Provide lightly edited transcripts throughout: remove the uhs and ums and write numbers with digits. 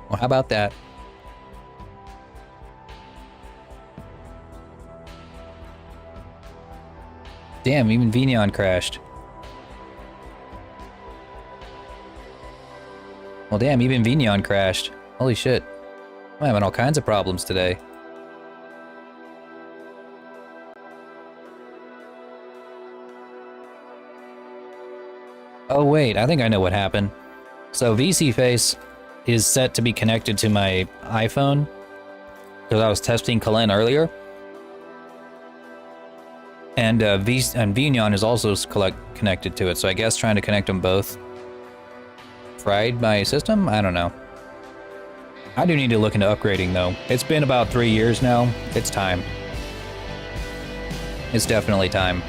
Well, how about that? Damn, even vNeon crashed. Well, damn, even vNeon crashed. Holy shit. I'm having all kinds of problems today. Oh wait, I think I know what happened. So VC-Face is set to be connected to my iPhone, because I was testing Kalen earlier. And vNeon is also connected to it, so I guess trying to connect them both fried my system? I don't know. I do need to look into upgrading though. It's been about 3 years now. It's time. It's definitely time.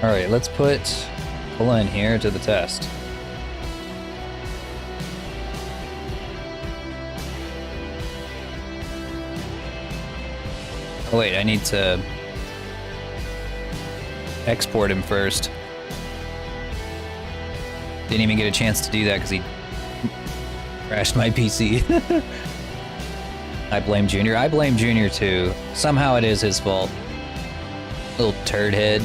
Alright, let's put Kalen here to the test. Oh wait, I need to export him first. Didn't even get a chance to do that because he crashed my PC. I blame Junior. I blame Junior too. Somehow it is his fault. Little turd head.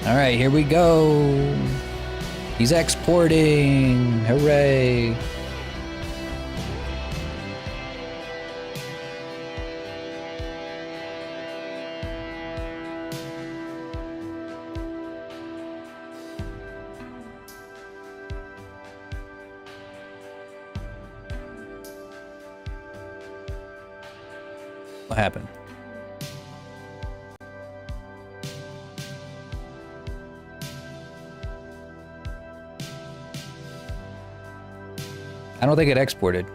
Alright, here we go. He's exporting. Hooray. What happened? I don't think it exported.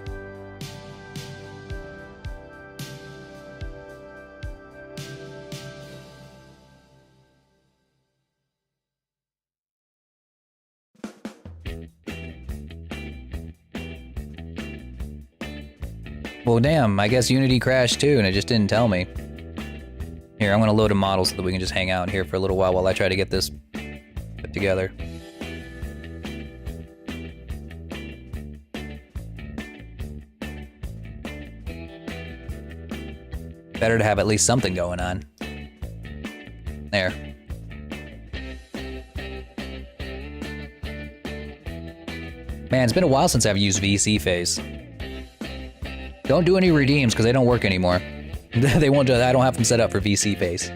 Well, damn, I guess Unity crashed too, and it just didn't tell me. Here, I'm gonna load a model so that we can just hang out here for a little while I try to get this put together. Better to have at least something going on. There. Man, it's been a while since I've used VC-Face. Don't do any redeems because they don't work anymore. They won't do. I don't have them set up for VC-Face.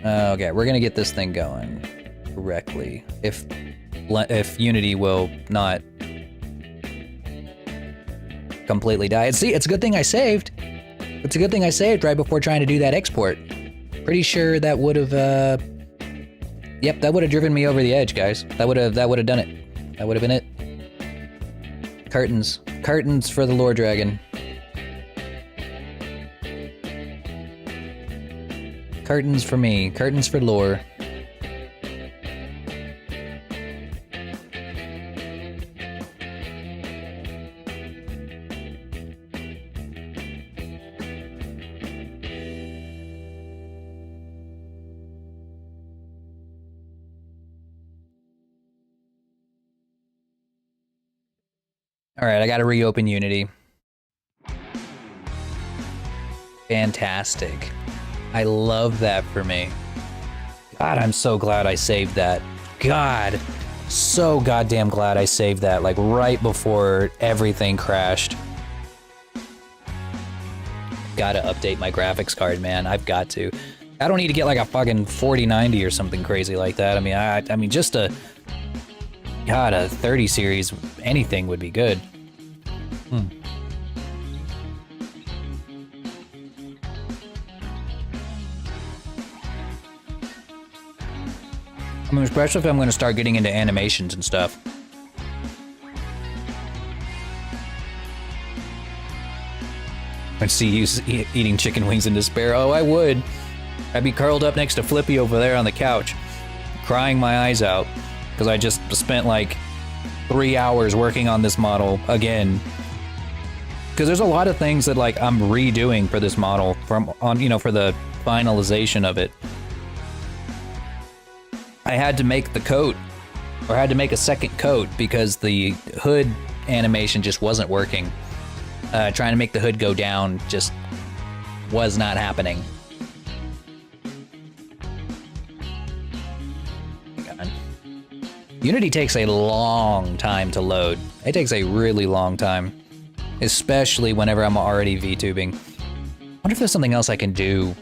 Okay, we're gonna get this thing going correctly. If Unity will not completely die. See, it's a good thing I saved. It's a good thing I saved right before trying to do that export. Pretty sure that would have. Yep, that would have driven me over the edge, guys. That would have done it. That would have been it. Curtains. Curtains for the Lore Dragon. Curtains for me. Curtains for lore. Alright, I gotta reopen Unity. Fantastic. I love that for me. God, I'm so glad I saved that. God, so goddamn glad I saved that, like right before everything crashed. Gotta update my graphics card, man. I've got to. I don't need to get like a fucking 4090 or something crazy like that. I mean, just a... God, a 30 series, anything would be good. I mean, especially if I'm going to start getting into animations and stuff. I'd see you eating chicken wings in despair. Oh, I would. I'd be curled up next to Flippy over there on the couch, crying my eyes out, because I just spent like 3 hours working on this model again. Because there's a lot of things that like I'm redoing for this model for the finalization of it. I had to make the coat, or had to make a second coat because the hood animation just wasn't working. Trying to make the hood go down just was not happening. God. Unity takes a long time to load. It takes a really long time, especially whenever I'm already VTubing. I wonder if there's something else I can do,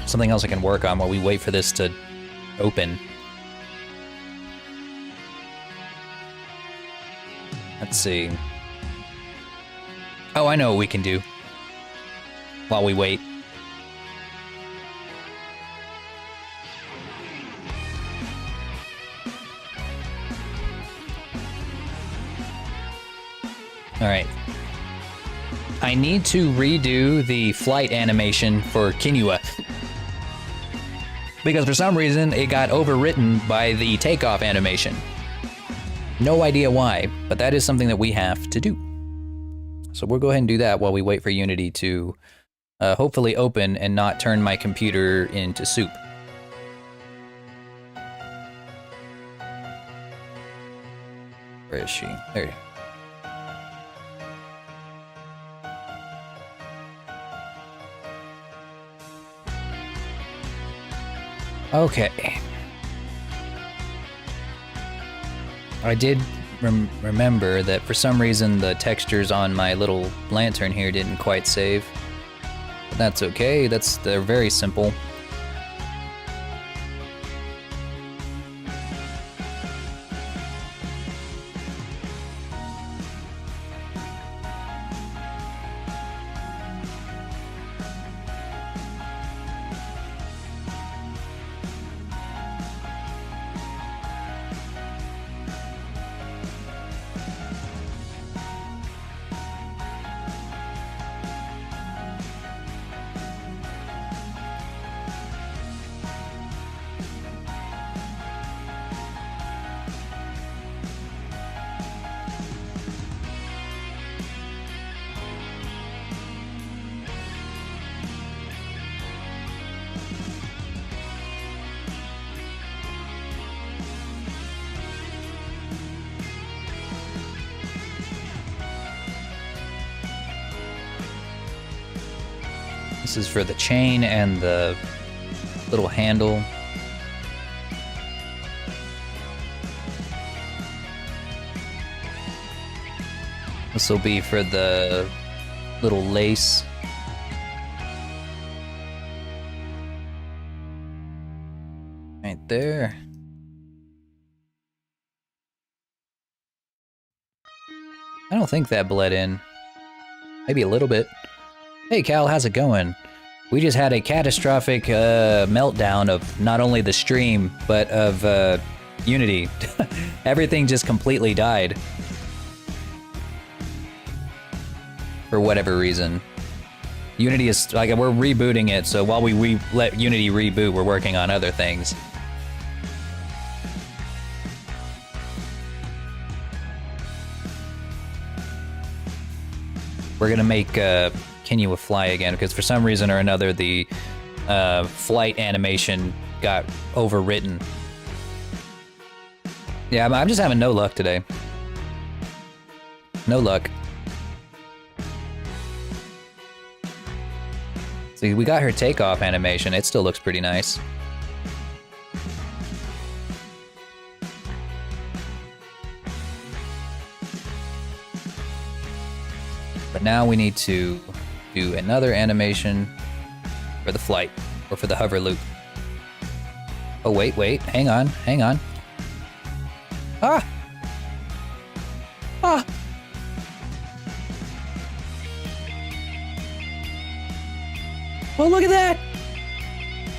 something else I can work on while we wait for this to open. Let's see. Oh, I know what we can do while we wait. All right. I need to redo the flight animation for Kinua. Because for some reason, it got overwritten by the takeoff animation. No idea why, but that is something that we have to do. So we'll go ahead and do that while we wait for Unity to hopefully open and not turn my computer into soup. Where is she? There. Okay. I did remember that for some reason the textures on my little lantern here didn't quite save. But that's okay, they're very simple. This is for the chain and the little handle. This will be for the little lace. Right there. I don't think that bled in. Maybe a little bit. Hey Cal, how's it going? We just had a catastrophic meltdown of not only the stream, but of Unity. Everything just completely died. For whatever reason. Unity is, like, we're rebooting it, so while we let Unity reboot, we're working on other things. We're gonna make Kinua fly again, because for some reason or another, the flight animation got overwritten. Yeah, I'm just having no luck today. No luck. See, we got her takeoff animation. It still looks pretty nice. But now we need to do another animation for the flight, or for the hover loop. Oh, wait, hang on. Ah! Ah! Oh, look at that!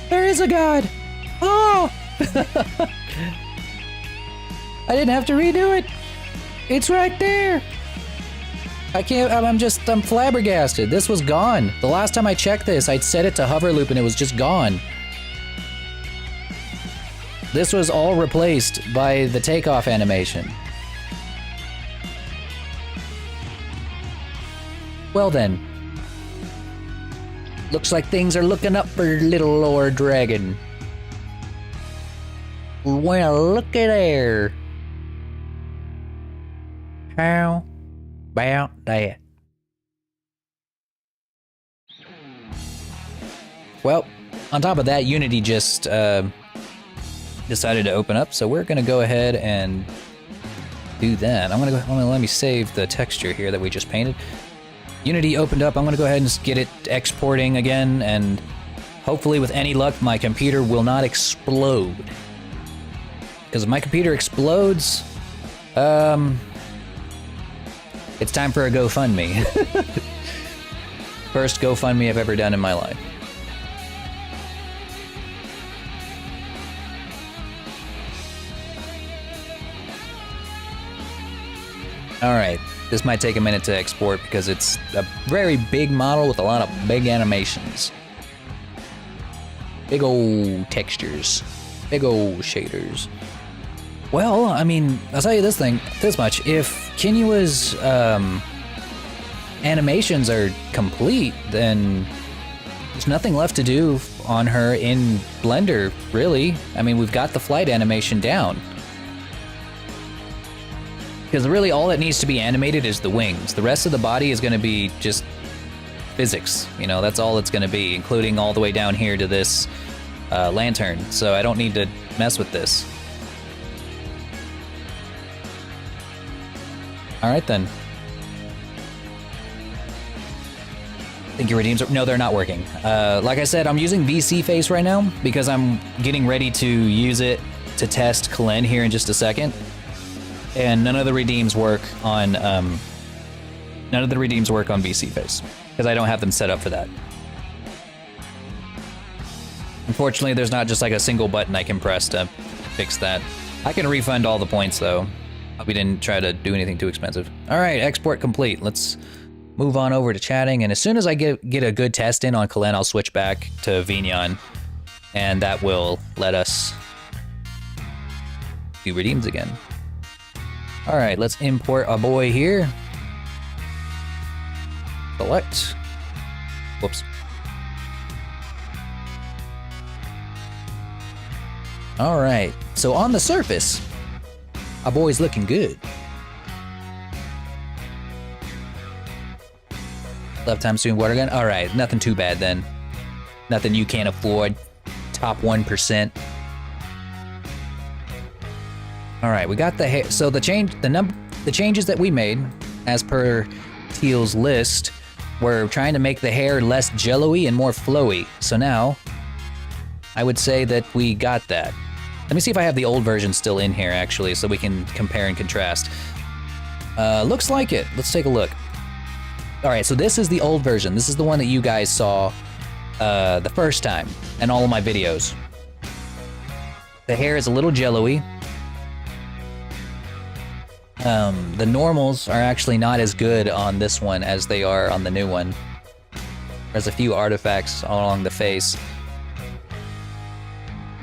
There is a god! Oh! I didn't have to redo it! It's right there! I can't, I'm flabbergasted. This was gone. The last time I checked this, I'd set it to hover loop and it was just gone. This was all replaced by the takeoff animation. Well then. Looks like things are looking up for little Lord Dragon. Well, looky there. How about that? Well, on top of that, Unity just decided to open up, so we're gonna go ahead and do that. Let me save the texture here that we just painted. Unity opened up. I'm gonna go ahead and get it exporting again, and hopefully with any luck, my computer will not explode. Because if my computer explodes, it's time for a GoFundMe. First GoFundMe I've ever done in my life. Alright, this might take a minute to export because it's a very big model with a lot of big animations. Big old textures. Big old shaders. Well, I mean, I'll tell you this much. If Kinua's animations are complete, then there's nothing left to do on her in Blender, really. I mean, we've got the flight animation down. Because really all that needs to be animated is the wings. The rest of the body is going to be just physics. You know, that's all it's going to be, including all the way down here to this lantern. So I don't need to mess with this. Alright then. I think your redeems are... No, they're not working. Like I said, I'm using VC Face right now because I'm getting ready to use it to test Kalen here in just a second. And none of the redeems work on VC Face because I don't have them set up for that. Unfortunately, there's not just like a single button I can press to fix that. I can refund all the points though. We didn't try to do anything too expensive. All right, export complete. Let's move on over to chatting. And as soon as I get a good test in on Kalen, I'll switch back to Vignon, and that will let us do redeems again. All right, let's import a boy here. Select. Whoops. All right, so on the surface, our boy's looking good. Left time soon water gun. All right, nothing too bad then. Nothing you can't afford. Top 1%. All right, we got the hair. So the changes that we made, as per Teal's list, were trying to make the hair less jello-y and more flowy. So now, I would say that we got that. Let me see if I have the old version still in here, actually, so we can compare and contrast. Looks like it. Let's take a look. All right, so this is the old version. This is the one that you guys saw the first time in all of my videos. The hair is a little jello-y. The normals are actually not as good on this one as they are on the new one. There's a few artifacts along the face.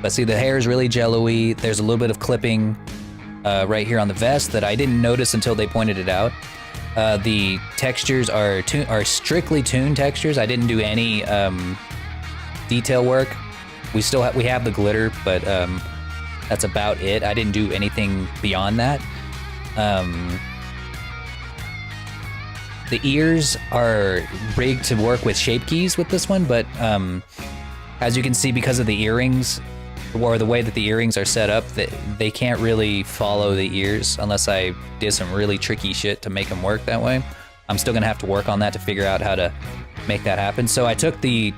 But see, the hair is really jello-y. There's a little bit of clipping right here on the vest that I didn't notice until they pointed it out. The textures are strictly toon textures. I didn't do any detail work. We have the glitter, but that's about it. I didn't do anything beyond that. The ears are rigged to work with shape keys with this one, but as you can see, because of the earrings, or the way that the earrings are set up, they can't really follow the ears unless I did some really tricky shit to make them work that way. I'm still gonna have to work on that to figure out how to make that happen. So I took the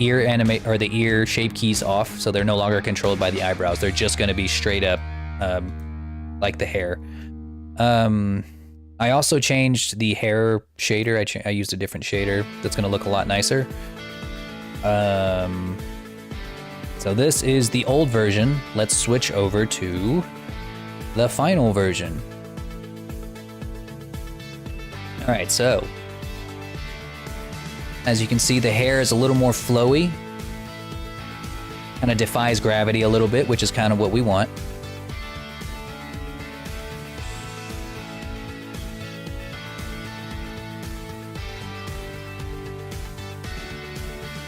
ear shape keys off, so they're no longer controlled by the eyebrows. They're just gonna be straight up like the hair. I also changed the hair shader. I used a different shader that's gonna look a lot nicer. So this is the old version. Let's switch over to the final version. All right, so as you can see, the hair is a little more flowy. Kind of defies gravity a little bit, which is kind of what we want.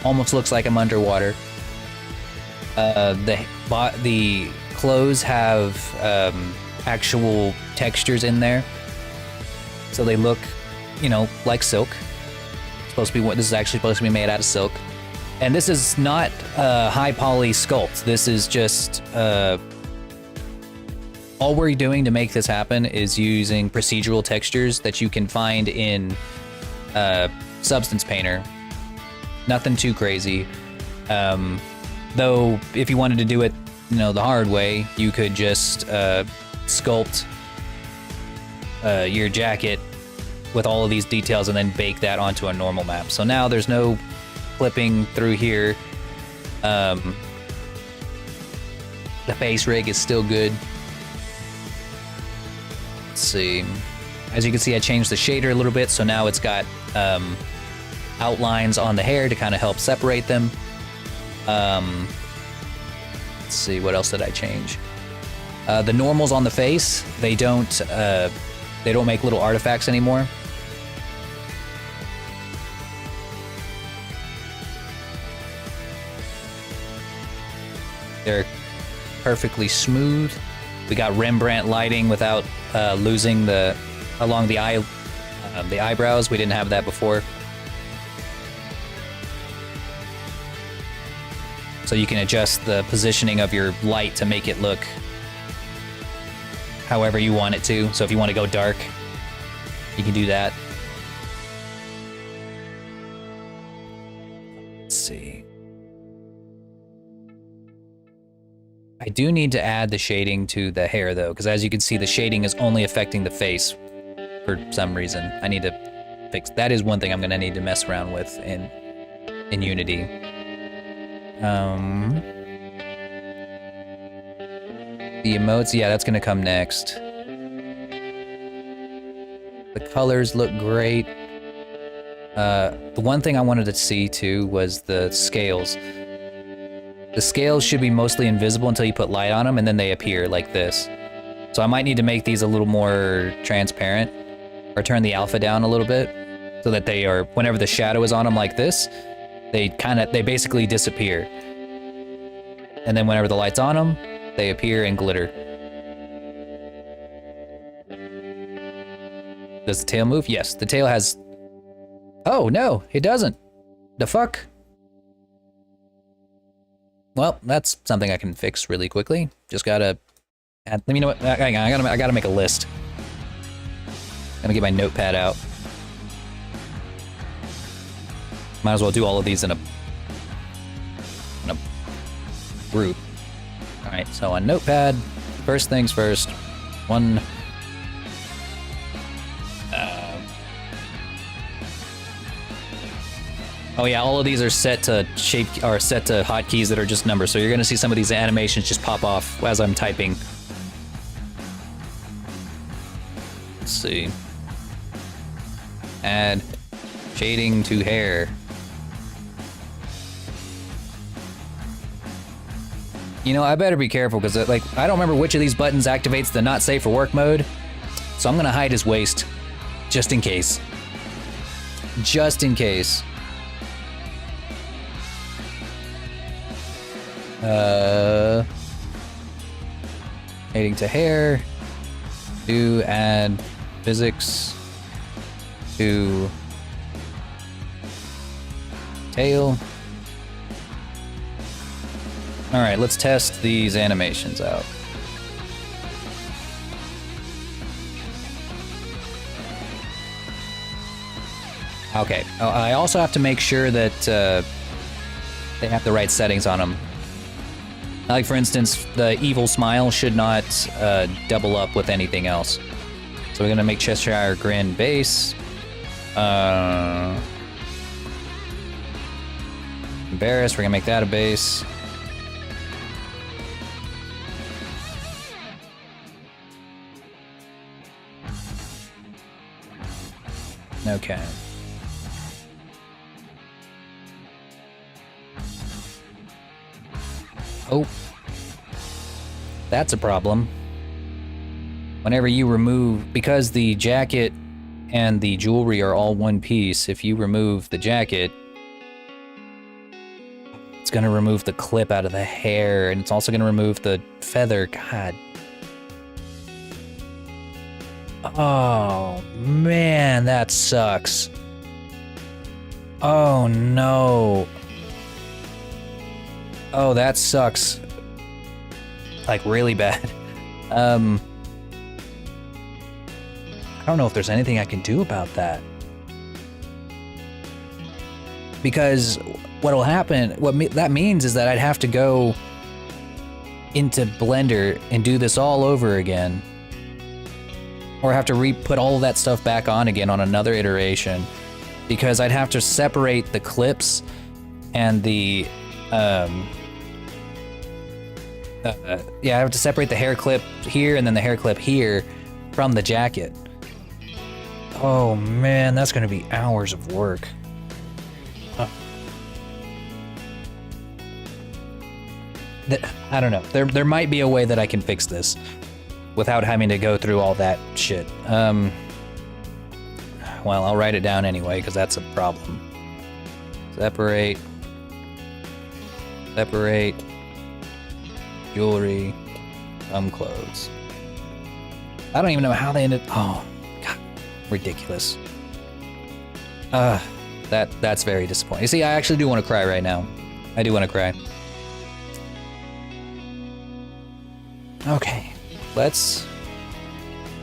Almost looks like I'm underwater. The clothes have actual textures in there, so they look, you know, like silk. Supposed to be, this is actually supposed to be made out of silk. And this is not high poly sculpt. This is just all we're doing to make this happen is using procedural textures that you can find in Substance Painter. Nothing too crazy. Though, if you wanted to do it, you know, the hard way, you could just sculpt your jacket with all of these details and then bake that onto a normal map. So now there's no clipping through here. The face rig is still good. Let's see. As you can see, I changed the shader a little bit, so now it's got outlines on the hair to kind of help separate them. Let's see, what else did I change? The normals on the face, they don't make little artifacts anymore. They're perfectly smooth. We got Rembrandt lighting without losing along the eyebrows. We didn't have that before. So you can adjust the positioning of your light to make it look however you want it to. So if you want to go dark, you can do that. Let's see. I do need to add the shading to the hair though, because as you can see, the shading is only affecting the face for some reason. I need to fix that. Is one thing I'm gonna need to mess around with in Unity. The emotes, yeah, that's gonna come next. The colors look great. The one thing I wanted to see too was the scales. The scales should be mostly invisible until you put light on them, and then they appear like this. So I might need to make these a little more transparent, or turn the alpha down a little bit, so that they are, whenever the shadow is on them like this, they basically disappear. And then whenever the light's on them, they appear and glitter. Does the tail move? Yes, the tail has... Oh, no, it doesn't. The fuck? Well, that's something I can fix really quickly. Just gotta add, you know what? Hang on, I gotta make a list. Gonna get my notepad out. Might as well do all of these in a group. All right, so on notepad, first things first. One. Oh yeah, all of these are set to set to hotkeys that are just numbers. So you're gonna see some of these animations just pop off as I'm typing. Let's see. Add shading to hair. You know, I better be careful because I don't remember which of these buttons activates the not safe for work mode. So I'm gonna hide his waist, just in case. Just in case. Shading to hair. Do add physics to tail. All right, let's test these animations out. Okay, I also have to make sure that they have the right settings on them. Like, for instance, the evil smile should not double up with anything else. So we're gonna make Cheshire Grin base. Embarrassed, we're gonna make that a base. Okay. Oh. That's a problem. Whenever you remove... Because the jacket and the jewelry are all one piece, if you remove the jacket, it's going to remove the clip out of the hair, and it's also going to remove the feather. God. Oh, man, that sucks. Oh, no. Oh, that sucks. Like, really bad. I don't know if there's anything I can do about that. Because what'll happen, that means is that I'd have to go into Blender and do this all over again. Or have to put all of that stuff back on again on another iteration. Because I'd have to separate the clips and the, yeah, I have to separate the hair clip here and then the hair clip here from the jacket. Oh man, that's gonna be hours of work. I don't know. There might be a way that I can fix this without having to go through all that shit. Well, I'll write it down anyway, because that's a problem. Separate. Jewelry from clothes. I don't even know how they ended. Oh, God, ridiculous. That's very disappointing. You see, I actually do want to cry right now. I do want to cry. Okay, let's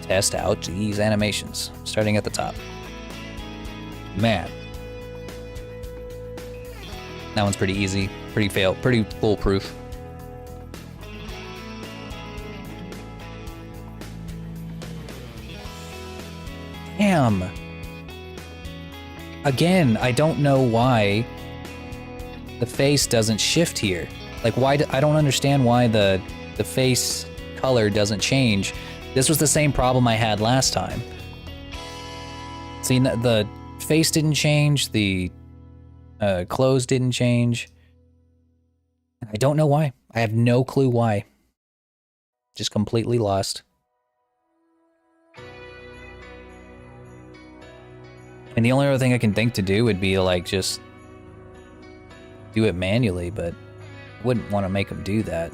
test out these animations, starting at the top. Man, that one's pretty easy, pretty foolproof. Damn. Again, I don't know why the face doesn't shift here. Like, why? I don't understand why the face color doesn't change. This was the same problem I had last time. See, the face didn't change, the clothes didn't change. I don't know why. I have no clue why. Just completely lost. And the only other thing I can think to do would be like just do it manually, but I wouldn't want to make them do that.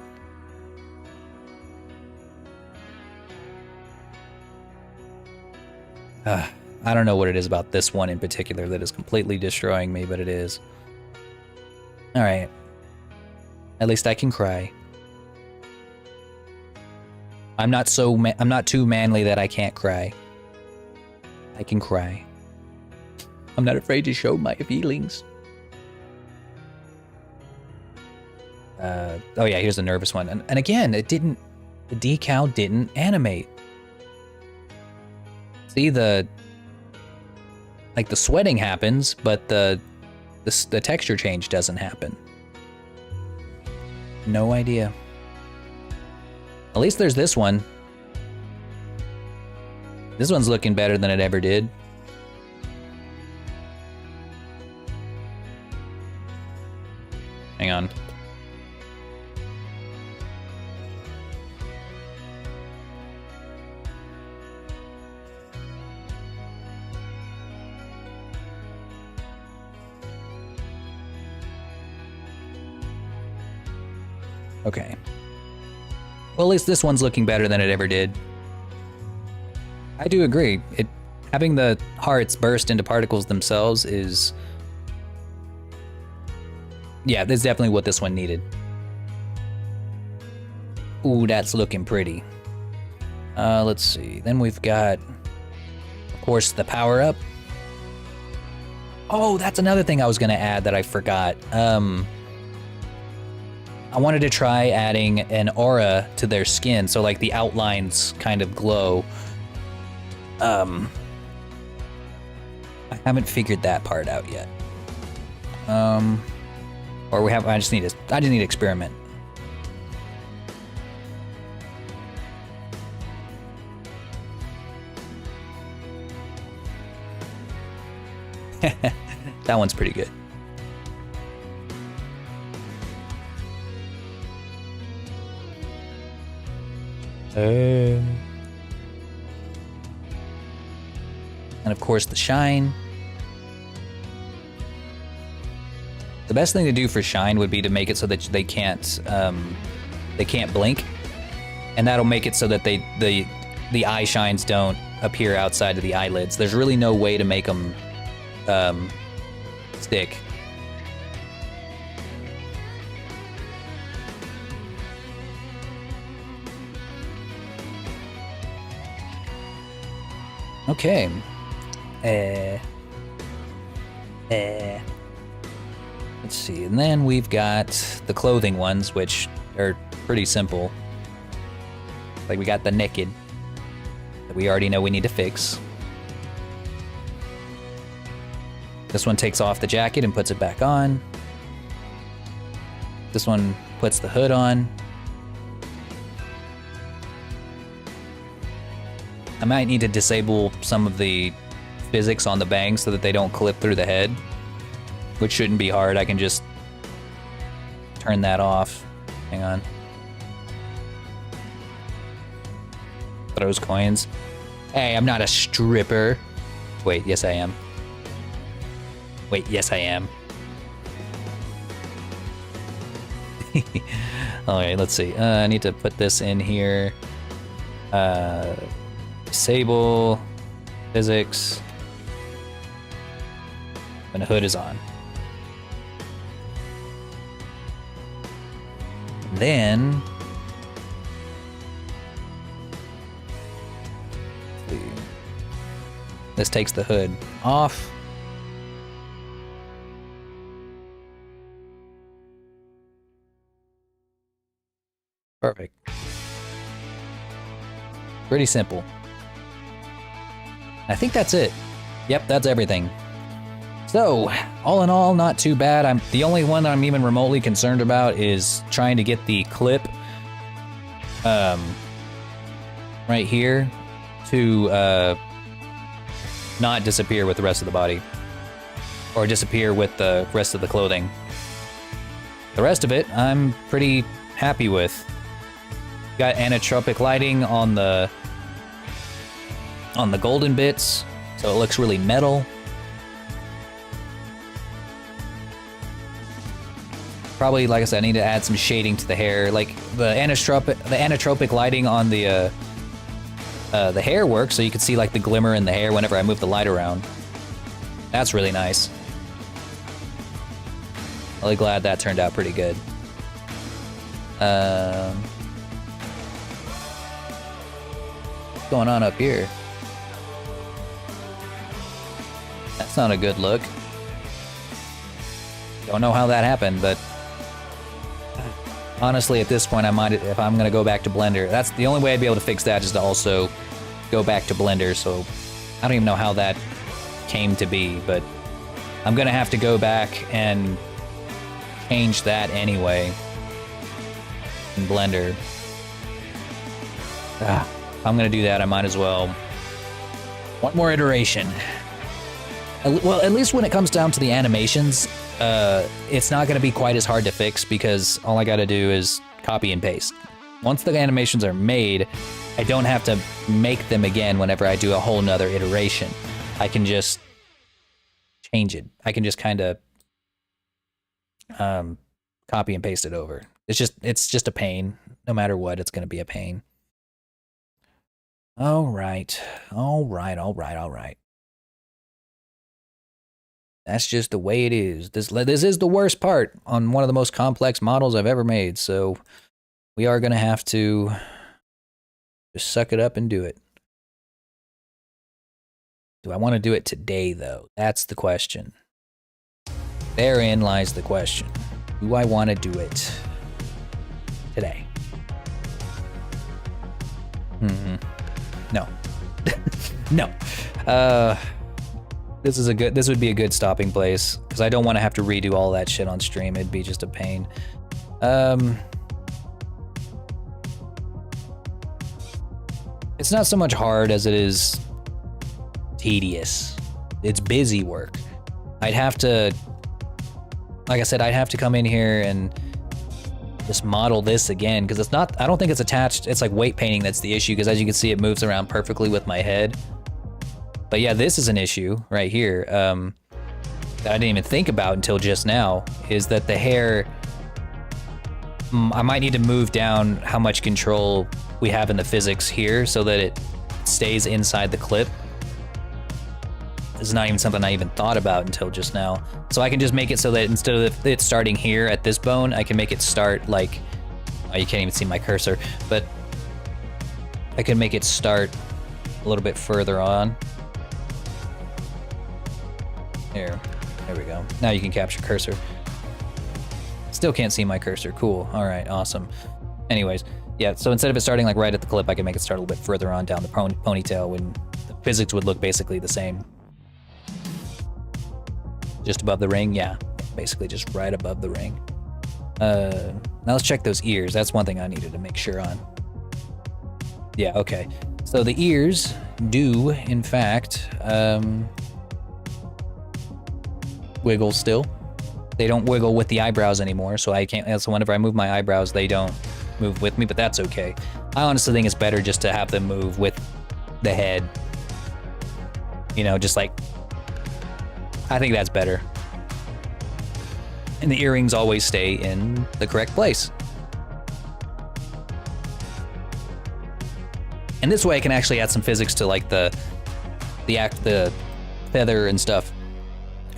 I don't know what it is about this one in particular that is completely destroying me, but it is. Alright. At least I can cry. I'm not too manly that I can't cry. I can cry. I'm not afraid to show my feelings. Oh yeah, here's the nervous one. And again, the decal didn't animate. See, the sweating happens, but the texture change doesn't happen. No idea. At least there's this one. This one's looking better than it ever did. Hang on. Okay. Well, at least this one's looking better than it ever did. I do agree. Having the hearts burst into particles themselves is... Yeah, that's definitely what this one needed. Ooh, that's looking pretty. Let's see. Then we've got, of course, the power-up. Oh, that's another thing I was going to add that I forgot. I wanted to try adding an aura to their skin, so like the outlines kind of glow. I haven't figured that part out yet. Or I just need to experiment. That one's pretty good. And of course the shine. The best thing to do for shine would be to make it so that they can't blink, and that'll make it so that the eye shines don't appear outside of the eyelids. There's really no way to make them stick. Okay. Let's see, and then we've got the clothing ones, which are pretty simple. Like we got the naked that we already know we need to fix. This one takes off the jacket and puts it back on. This one puts the hood on. I might need to disable some of the physics on the bangs so that they don't clip through the head, which shouldn't be hard. I can just turn that off. Hang on. Throws coins. Hey, I'm not a stripper. Wait, yes I am. Wait, yes I am. Alright, let's see. I need to put this in here. Disable physics. And the hood is on. Then this takes the hood off. Perfect. Pretty simple. I think that's it. Yep, that's everything. So, all in all, not too bad. The only one that I'm even remotely concerned about is trying to get the clip right here to not disappear with the rest of the body, or disappear with the rest of the clothing. The rest of it, I'm pretty happy with. Got anisotropic lighting on the golden bits, so it looks really metal. Probably, like I said, I need to add some shading to the hair. Like the anisotropic lighting on the hair works, so you can see like the glimmer in the hair whenever I move the light around. That's really nice. Really glad that turned out pretty good. What's going on up here? That's not a good look. Don't know how that happened, but honestly, at this point, I might, if I'm gonna go back to Blender, that's the only way I'd be able to fix that, is to also go back to Blender. So I don't even know how that came to be, but I'm gonna have to go back and change that anyway in Blender. If I'm gonna do that, I might as well. One more iteration. Well, at least when it comes down to the animations, it's not gonna be quite as hard to fix, because all I gotta do is copy and paste. Once the animations are made, I don't have to make them again whenever I do a whole nother iteration. I can just change it. I can just kind of copy and paste it over. It's just a pain. No matter what, it's gonna be a pain. All right. That's just the way it is. This is the worst part on one of the most complex models I've ever made, so we are gonna have to just suck it up and do it. Do I want to do it today, though? That's the question. Therein lies the question. Do I want to do it today? No. No. This would be a good stopping place, because I don't want to have to redo all that shit on stream. It'd be just a pain. It's not so much hard as it is tedious. It's busy work. I'd have to, like I said, I'd have to come in here and just model this again, because it's not, I don't think it's attached. It's like weight painting that's the issue, because as you can see, it moves around perfectly with my head. But yeah, this is an issue right here that I didn't even think about until just now, is that the hair, I might need to move down how much control we have in the physics here so that it stays inside the clip. This is not even something I even thought about until just now. So I can just make it so that instead of it starting here at this bone, I can make it start like, oh, you can't even see my cursor, but I can make it start a little bit further on. There we go. Now you can capture cursor. Still can't see my cursor, cool. All right, awesome. Anyways, yeah, so instead of it starting like right at the clip, I can make it start a little bit further on down the ponytail when the physics would look basically the same. Just above the ring, yeah, basically just right above the ring. Now let's check those ears. That's one thing I needed to make sure on. Yeah, okay. So the ears do, in fact, wiggle still. They don't wiggle with the eyebrows anymore, so I can't, so whenever I move my eyebrows, they don't move with me, but that's okay. I honestly think it's better just to have them move with the head. You know, just like, I think that's better. And the earrings always stay in the correct place. And this way I can actually add some physics to like the feather and stuff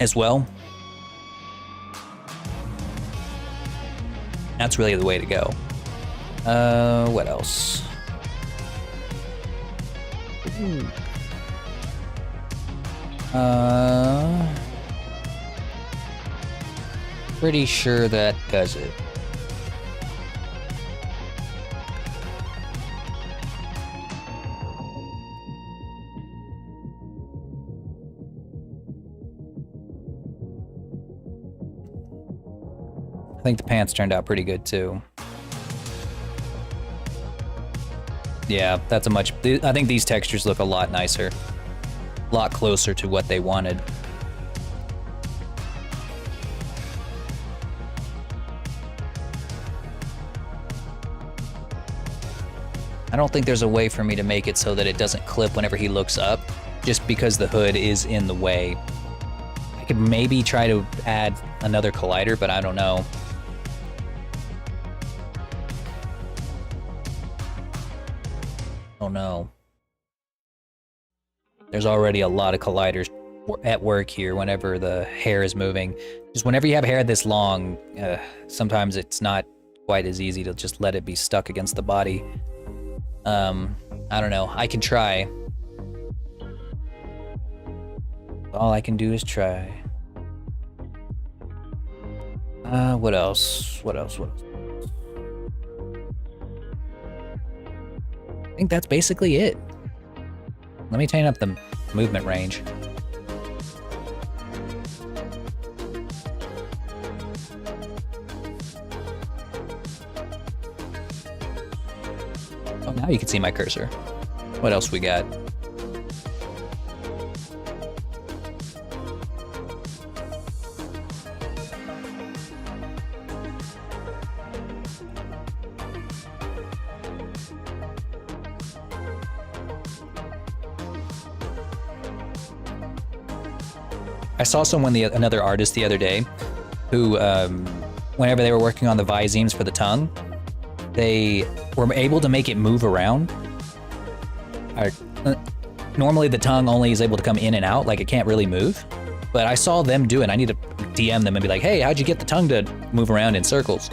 as well. That's really the way to go. What else? Pretty sure that does it. I think the pants turned out pretty good too. Yeah, that's a much, I think these textures look a lot nicer. A lot closer to what they wanted. I don't think there's a way for me to make it so that it doesn't clip whenever he looks up, just because the hood is in the way. I could maybe try to add another collider, but I don't know. Oh no. There's already a lot of colliders at work here whenever the hair is moving. Just whenever you have hair this long, sometimes it's not quite as easy to just let it be stuck against the body. I don't know. I can try. All I can do is try. What else? What else? I think that's basically it. Let me tighten up the movement range. Oh, now you can see my cursor. What else we got? I saw another artist the other day who, whenever they were working on the visemes for the tongue, they were able to make it move around. Normally the tongue only is able to come in and out, like it can't really move. But I saw them do it. I need to DM them and be like, hey, how'd you get the tongue to move around in circles?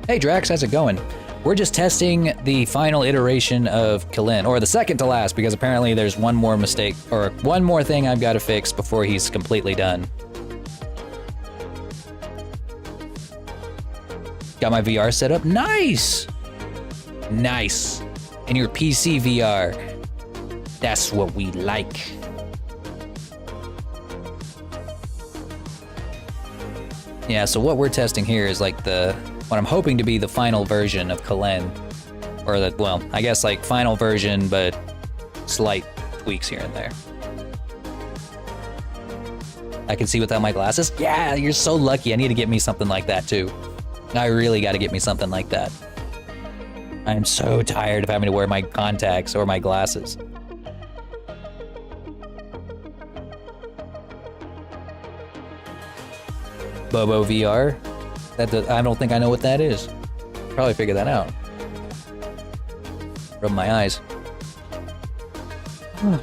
Hey Drax, how's it going? We're just testing the final iteration of Kalin, or the second to last, because apparently there's one more mistake, or one more thing I've got to fix before he's completely done. Got my VR set up. Nice! Nice. And your PC VR. That's what we like. Yeah, so what we're testing here is like what I'm hoping to be the final version of Kalin. Or well, I guess like final version, but slight tweaks here and there. I can see without my glasses? Yeah, you're so lucky. I need to get me something like that too. I really got to get me something like that. I'm so tired of having to wear my contacts or my glasses. Bobo VR? I don't think I know what that is. Probably figure that out. Rub my eyes. I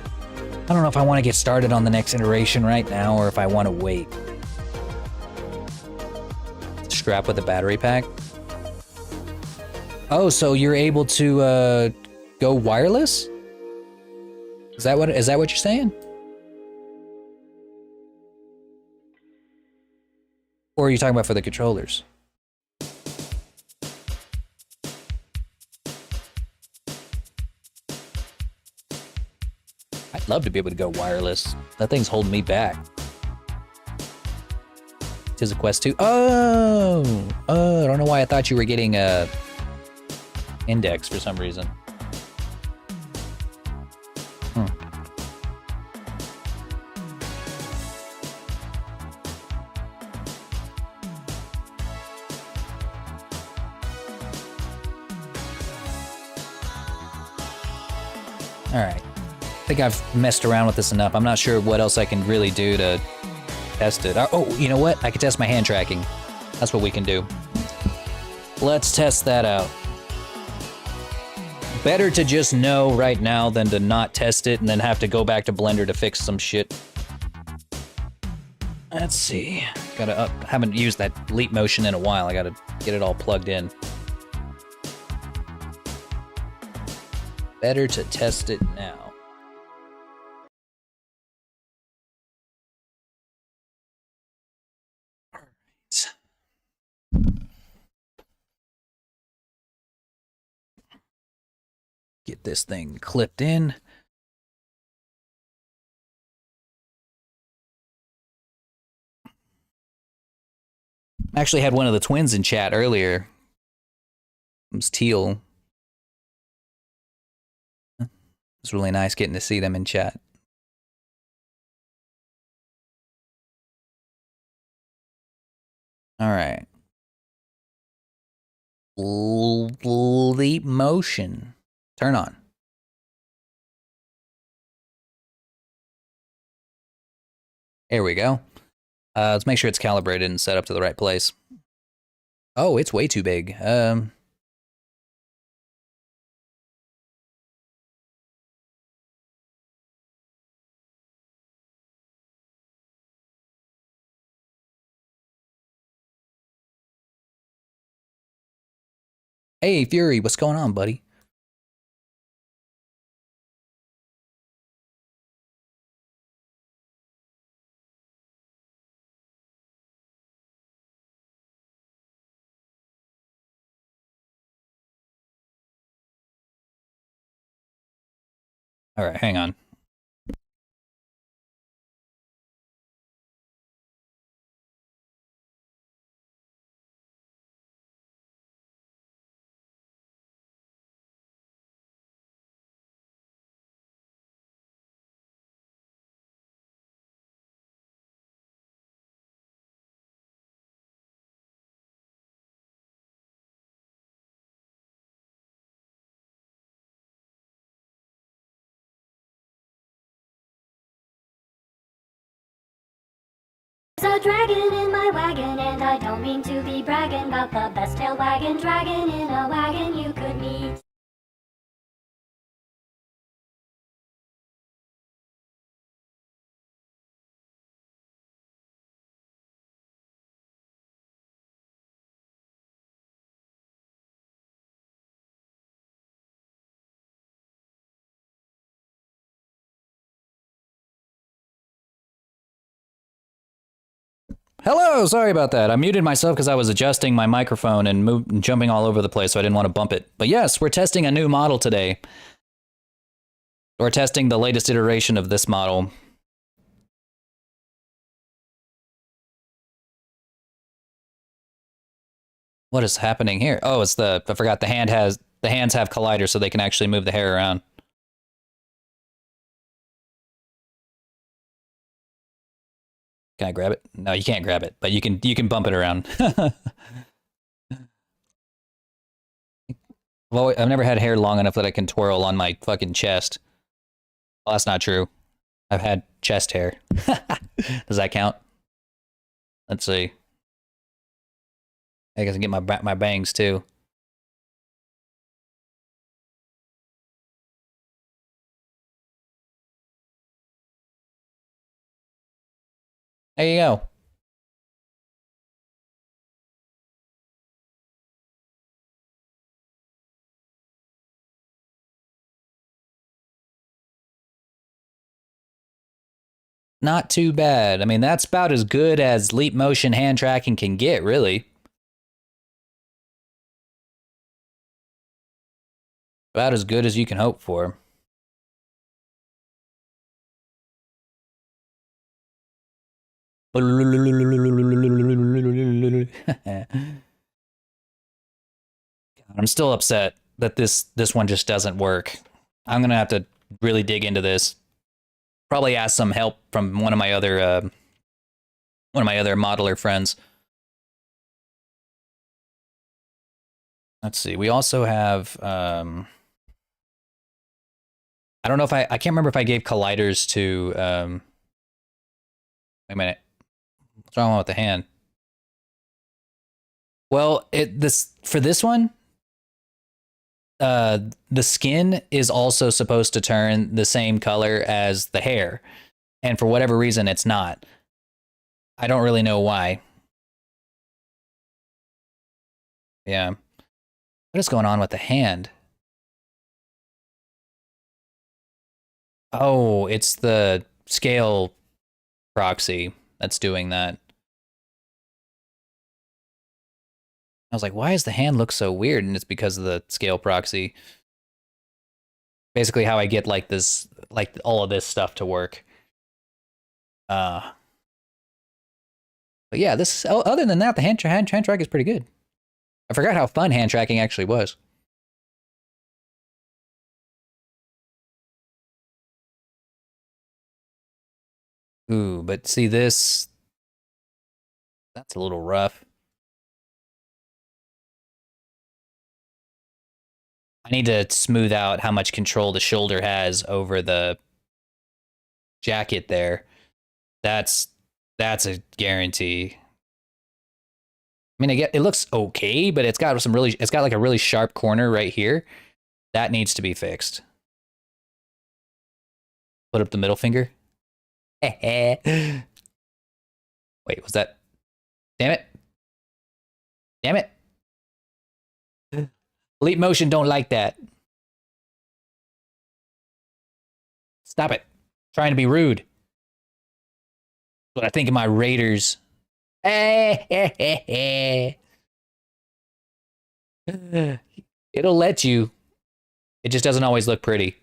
don't know if I want to get started on the next iteration right now or if I want to wait. Strap with a battery pack. Oh, so you're able to go wireless? Is that what you're saying? Or are you talking about for the controllers? I'd love to be able to go wireless. That thing's holding me back. Tis a Quest 2. Oh, I don't know why I thought you were getting a index for some reason. All right. I think I've messed around with this enough. I'm not sure what else I can really do to test it. Oh, you know what? I can test my hand tracking. That's what we can do. Let's test that out. Better to just know right now than to not test it and then have to go back to Blender to fix some shit. Let's see. Haven't used that leap motion in a while. I gotta get it all plugged in. Better to test it now. All right. Get this thing clipped in. Actually had one of the twins in chat earlier. It was Teal. It's really nice getting to see them in chat. All right. Leap motion. Turn on. There we go. Let's make sure it's calibrated and set up to the right place. Oh, it's way too big. Hey, Fury, what's going on, buddy? All right, hang on. There's a dragon in my wagon, and I don't mean to be bragging about the best tail wagging dragon in a wagon you could meet. Hello, sorry about that. I muted myself because I was adjusting my microphone and jumping all over the place, so I didn't want to bump it. But yes, we're testing a new model today. We're testing the latest iteration of this model. What is happening here? Oh, it's I forgot the hands have colliders so they can actually move the hair around. Can I grab it? No, you can't grab it, but you can bump it around. Well, I've never had hair long enough that I can twirl on my fucking chest. Well, that's not true. I've had chest hair. Does that count? Let's see. I guess I can get my bangs too. There you go. Not too bad. I mean, that's about as good as leap motion hand tracking can get, really. About as good as you can hope for. I'm still upset that this one just doesn't work. I'm gonna have to really dig into this. Probably ask some help from one of my other modeler friends. Let's see. We also have I don't know if I can't remember if I gave colliders to wait a minute. What's wrong with the hand? Well, for this one, the skin is also supposed to turn the same color as the hair, and for whatever reason, it's not. I don't really know why. Yeah. What is going on with the hand? Oh, it's the scale proxy that's doing that. I was like, why does the hand look so weird? And it's because of the scale proxy. Basically how I get like this, like all of this stuff to work. But yeah, this, other than that, the hand track is pretty good. I forgot how fun hand tracking actually was. Ooh, but see this, that's a little rough. I need to smooth out how much control the shoulder has over the jacket there. That's a guarantee. I mean, it looks okay, but it's got like a really sharp corner right here. That needs to be fixed. Put up the middle finger. Wait, was that? Damn it. Damn it. Leap motion don't like that. Stop it. Trying to be rude. What I think of my Raiders. It'll let you. It just doesn't always look pretty.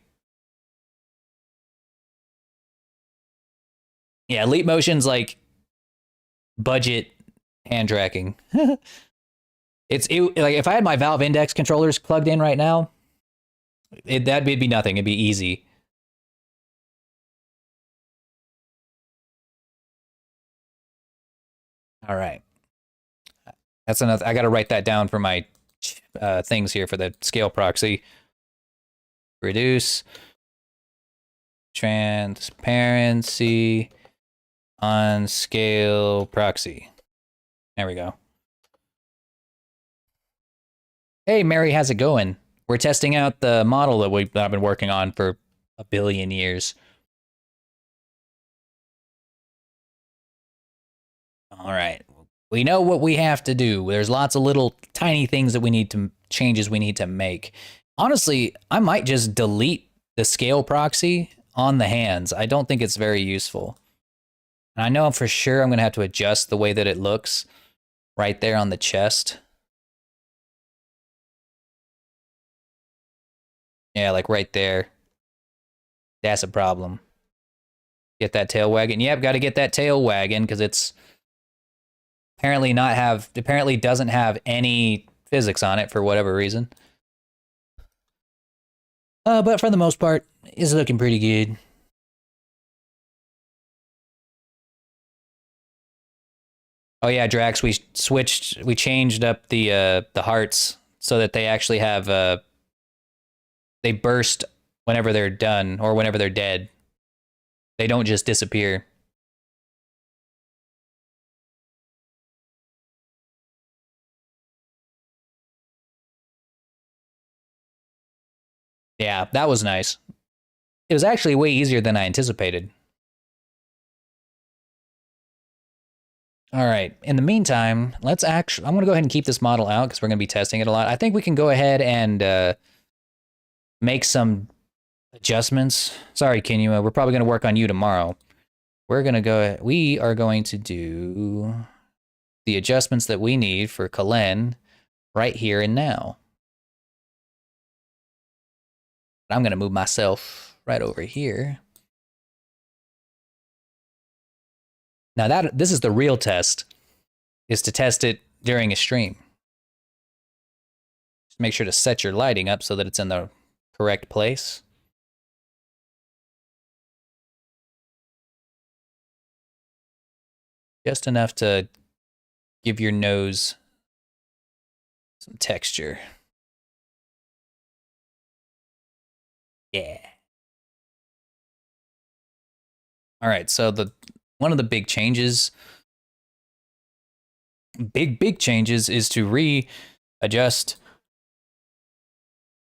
Yeah, leap motion's like budget hand tracking. Like if I had my Valve Index controllers plugged in right now, that'd be nothing. It'd be easy. All right. That's enough. I got to write that down for my things here for the scale proxy. Reduce transparency on scale proxy. There we go. Hey, Mary, how's it going? We're testing out the model that I've been working on for a billion years. All right. We know what we have to do. There's lots of little tiny things that changes we need to make. Honestly, I might just delete the scale proxy on the hands. I don't think it's very useful. And I know for sure I'm going to have to adjust the way that it looks right there on the chest. Yeah, like right there. That's a problem. Get that tail wagging. Yep, got to get that tail wagging because it's apparently doesn't have any physics on it for whatever reason. But for the most part, it's looking pretty good. Oh yeah, Drax, we changed up the hearts so that they actually have they burst whenever they're done or whenever they're dead. They don't just disappear. Yeah, that was nice. It was actually way easier than I anticipated. All right. In the meantime, let's actually. I'm going to go ahead and keep this model out because we're going to be testing it a lot. I think we can go ahead and make some adjustments. Sorry, Kinua. We're probably going to work on you tomorrow. We're going to go. We are going to do the adjustments that we need for Kalen right here and now. I'm going to move myself right over here. Now that this is the real test, is to test it during a stream. Just make sure to set your lighting up so that it's in the correct place. Just enough to give your nose some texture. Yeah. All right, so one of the big changes, big changes, is to readjust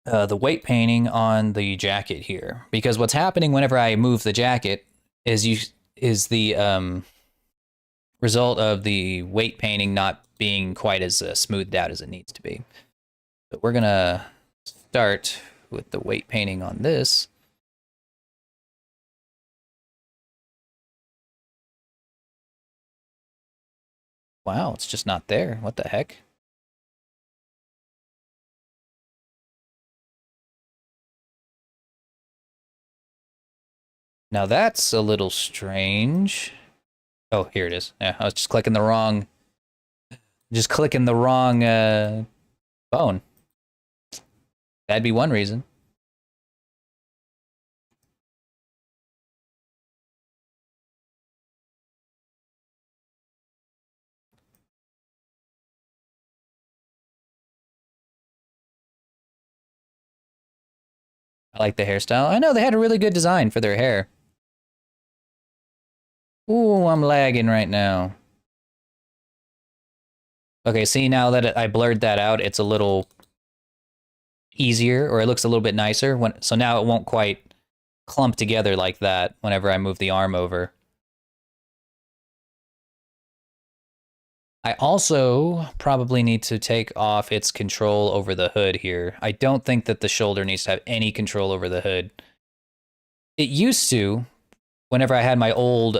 the weight painting on the jacket here, because what's happening whenever I move the jacket is the result of the weight painting not being quite as smoothed out as it needs to be. So we're gonna start with the weight painting on this. Wow, it's just not there. What the heck? Now that's a little strange. Oh, here it is. Yeah, I was just clicking the wrong phone. That'd be one reason. I like the hairstyle. I know they had a really good design for their hair. Ooh, I'm lagging right now. Okay, see, now that I blurred that out, it's a little easier, or it looks a little bit nicer. So now it won't quite clump together like that whenever I move the arm over. I also probably need to take off its control over the hood here. I don't think that the shoulder needs to have any control over the hood. It used to, whenever I had my old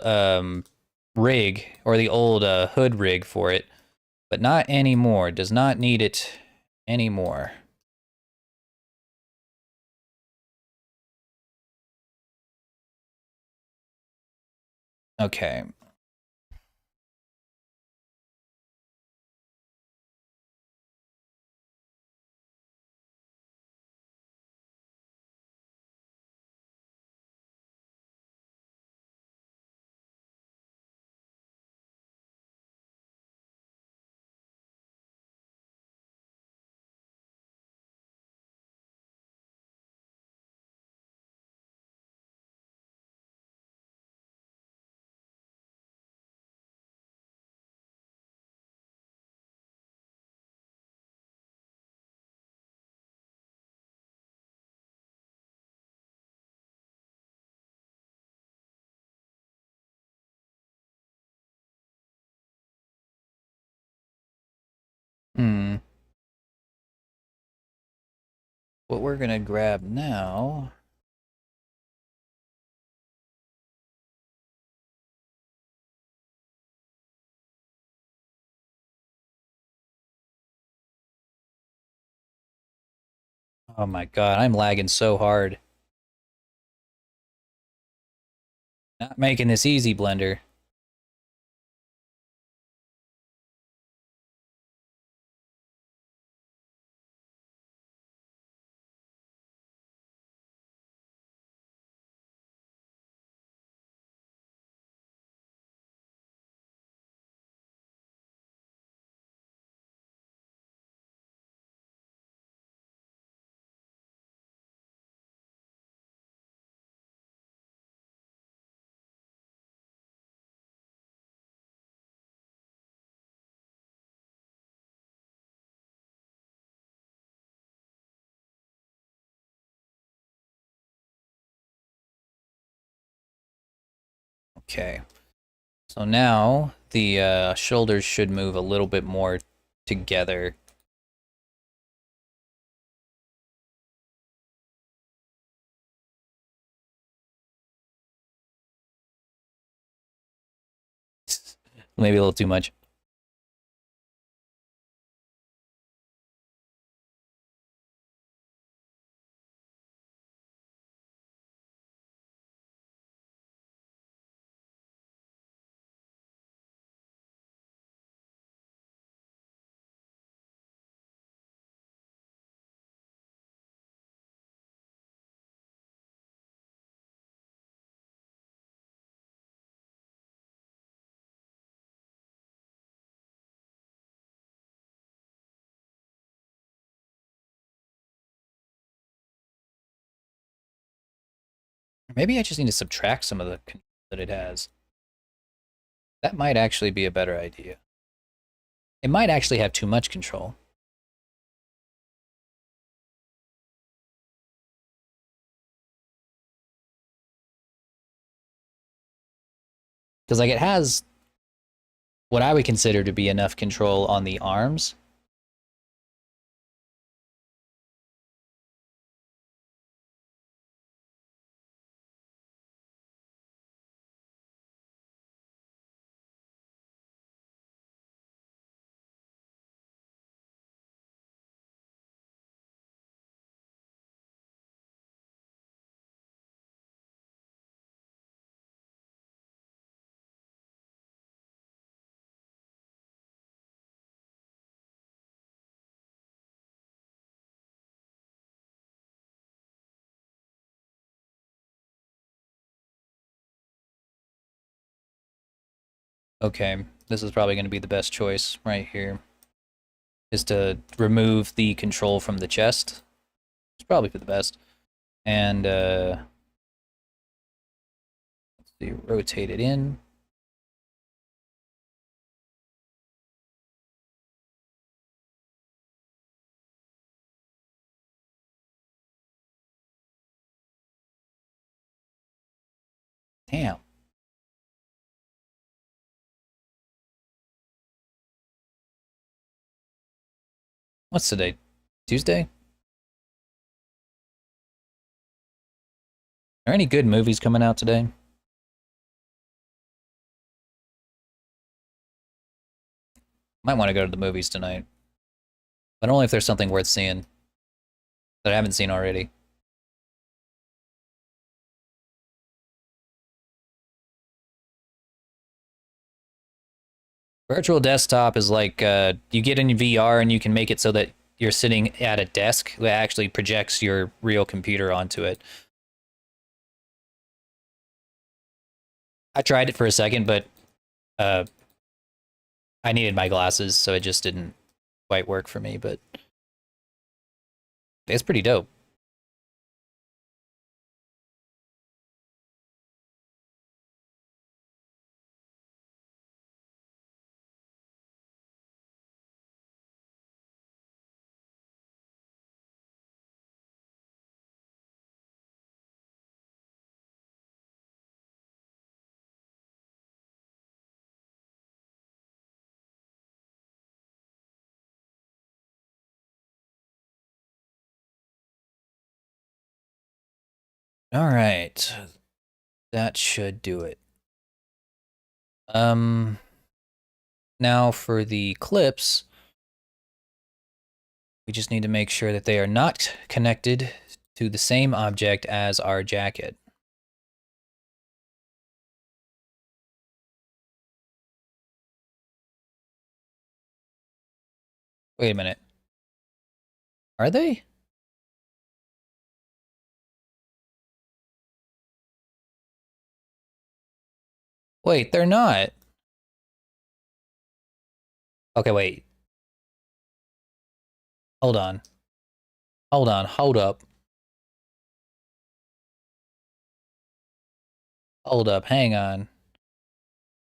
rig, or the old hood rig for it, but not anymore. Does not need it anymore. Okay. Hmm. What we're gonna grab now. Oh my god, I'm lagging so hard. Not making this easy, Blender. Okay. So now the shoulders should move a little bit more together. Maybe a little too much. Maybe I just need to subtract some of the control that it has. That might actually be a better idea. It might actually have too much control. Because like it has what I would consider to be enough control on the arms. Okay, this is probably going to be the best choice right here. Is to remove the control from the chest. It's probably for the best. And let's see, rotate it in. Damn. What's today? Tuesday? Are there any good movies coming out today? Might want to go to the movies tonight. But only if there's something worth seeing that I haven't seen already. Virtual desktop is like you get in VR and you can make it so that you're sitting at a desk that actually projects your real computer onto it. I tried it for a second, but uh, I needed my glasses, so it just didn't quite work for me. But it's pretty dope. All right, that should do it. Um, now for the clips, we just need to make sure that they are not connected to the same object as our jacket. Wait a minute. Are they? Wait, they're not. Okay, wait. Hold on. Hold on. Hold up. Hold up. Hang on.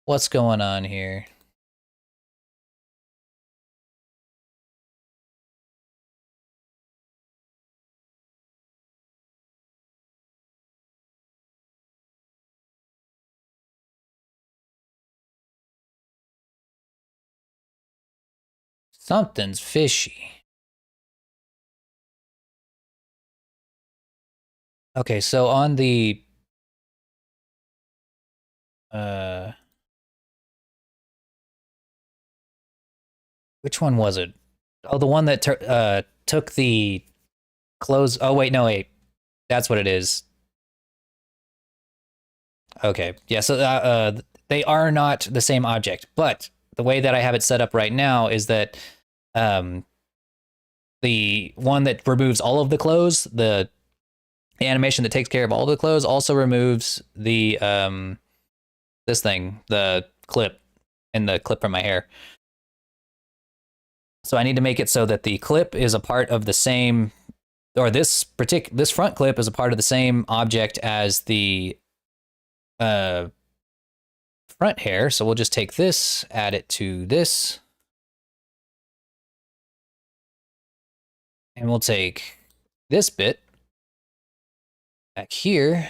What's going on here? Something's fishy. Okay, so on the which one was it? Oh, the one that took the clothes. Oh wait, no wait, that's what it is. Okay, yeah. So they are not the same object, but the way that I have it set up right now is that um, the one that removes all of the clothes, the animation that takes care of all of the clothes, also removes the this thing, the clip, and the clip from my hair. So I need to make it so that the clip is a part of the same, or this front clip is a part of the same object as the uh, front hair. So we'll just take this, add it to this, and we'll take this bit back here,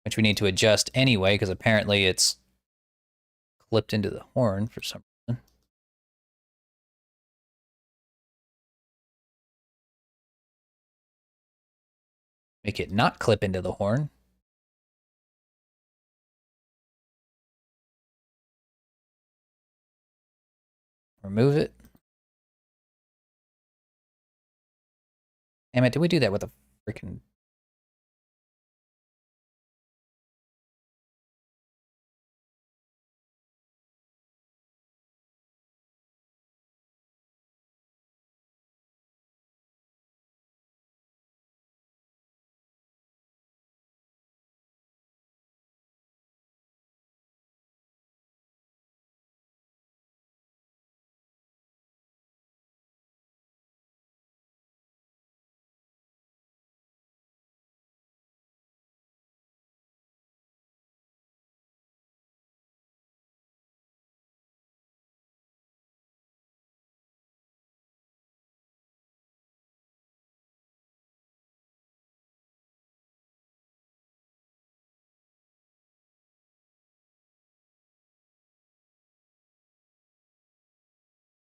which we need to adjust anyway, because apparently it's clipped into the horn for some reason. Make it not clip into the horn. Remove it. Damn it, did we do that with a freaking...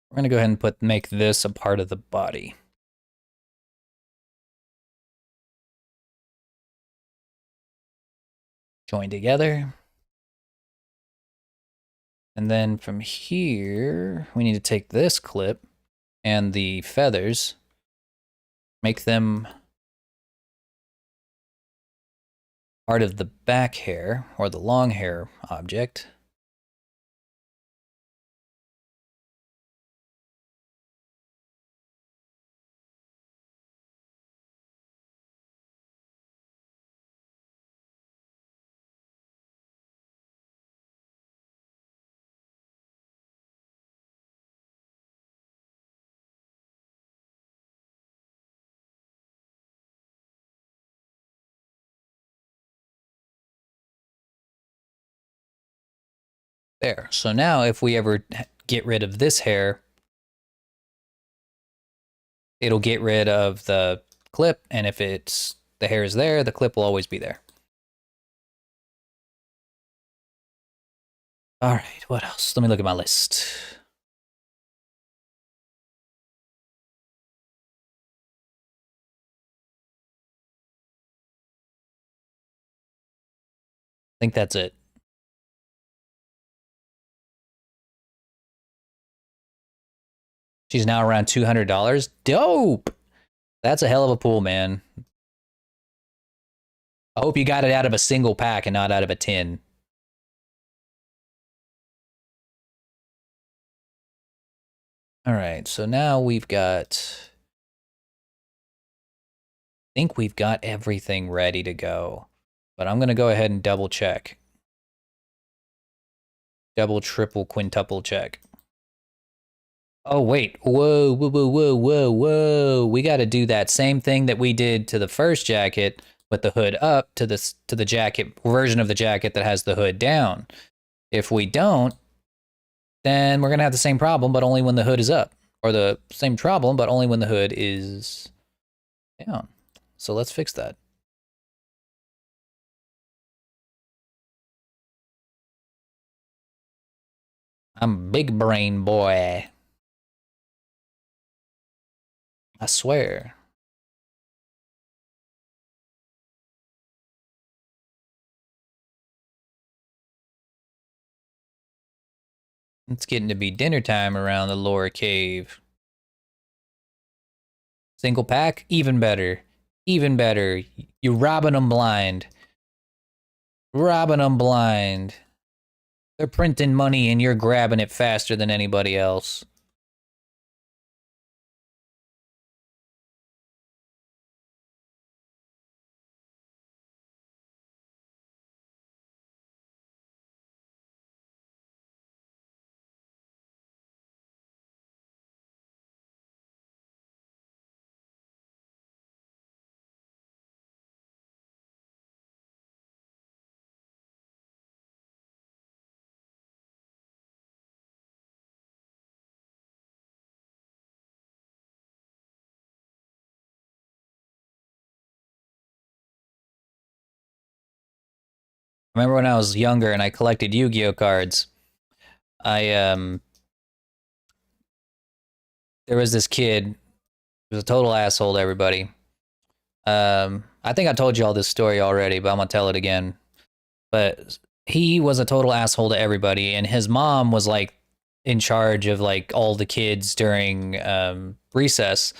We're gonna go ahead and make this a part of the body. Join together. And then from here, we need to take this clip and the feathers, make them part of the back hair or the long hair object. There. So now if we ever get rid of this hair, it'll get rid of the clip, and if the hair is there, the clip will always be there. All right, what else? Let me look at my list. I think that's it. She's now around $200. Dope. That's a hell of a pool, man. I hope you got it out of a single pack and not out of a tin. All right, so now we've got... I think we've got everything ready to go. But I'm going to go ahead and double check. Double, triple, quintuple check. Oh, wait. Whoa, whoa, whoa, whoa, whoa, whoa. We got to do that same thing that we did to the first jacket with the hood up to the jacket version of the jacket that has the hood down. If we don't, then we're going to have the same problem, but only when the hood is up. Or the same problem, but only when the hood is down. So let's fix that. I'm big brain boy. I swear. It's getting to be dinner time around the lower cave. Single pack? Even better. Even better. You robbing them blind. Robbing them blind. They're printing money and you're grabbing it faster than anybody else. Remember when I was younger and I collected Yu-Gi-Oh cards? I there was this kid. He was a total asshole to everybody. I think I told you all this story already, but I'm gonna tell it again. But he was a total asshole to everybody, and his mom was like in charge of like all the kids during recess.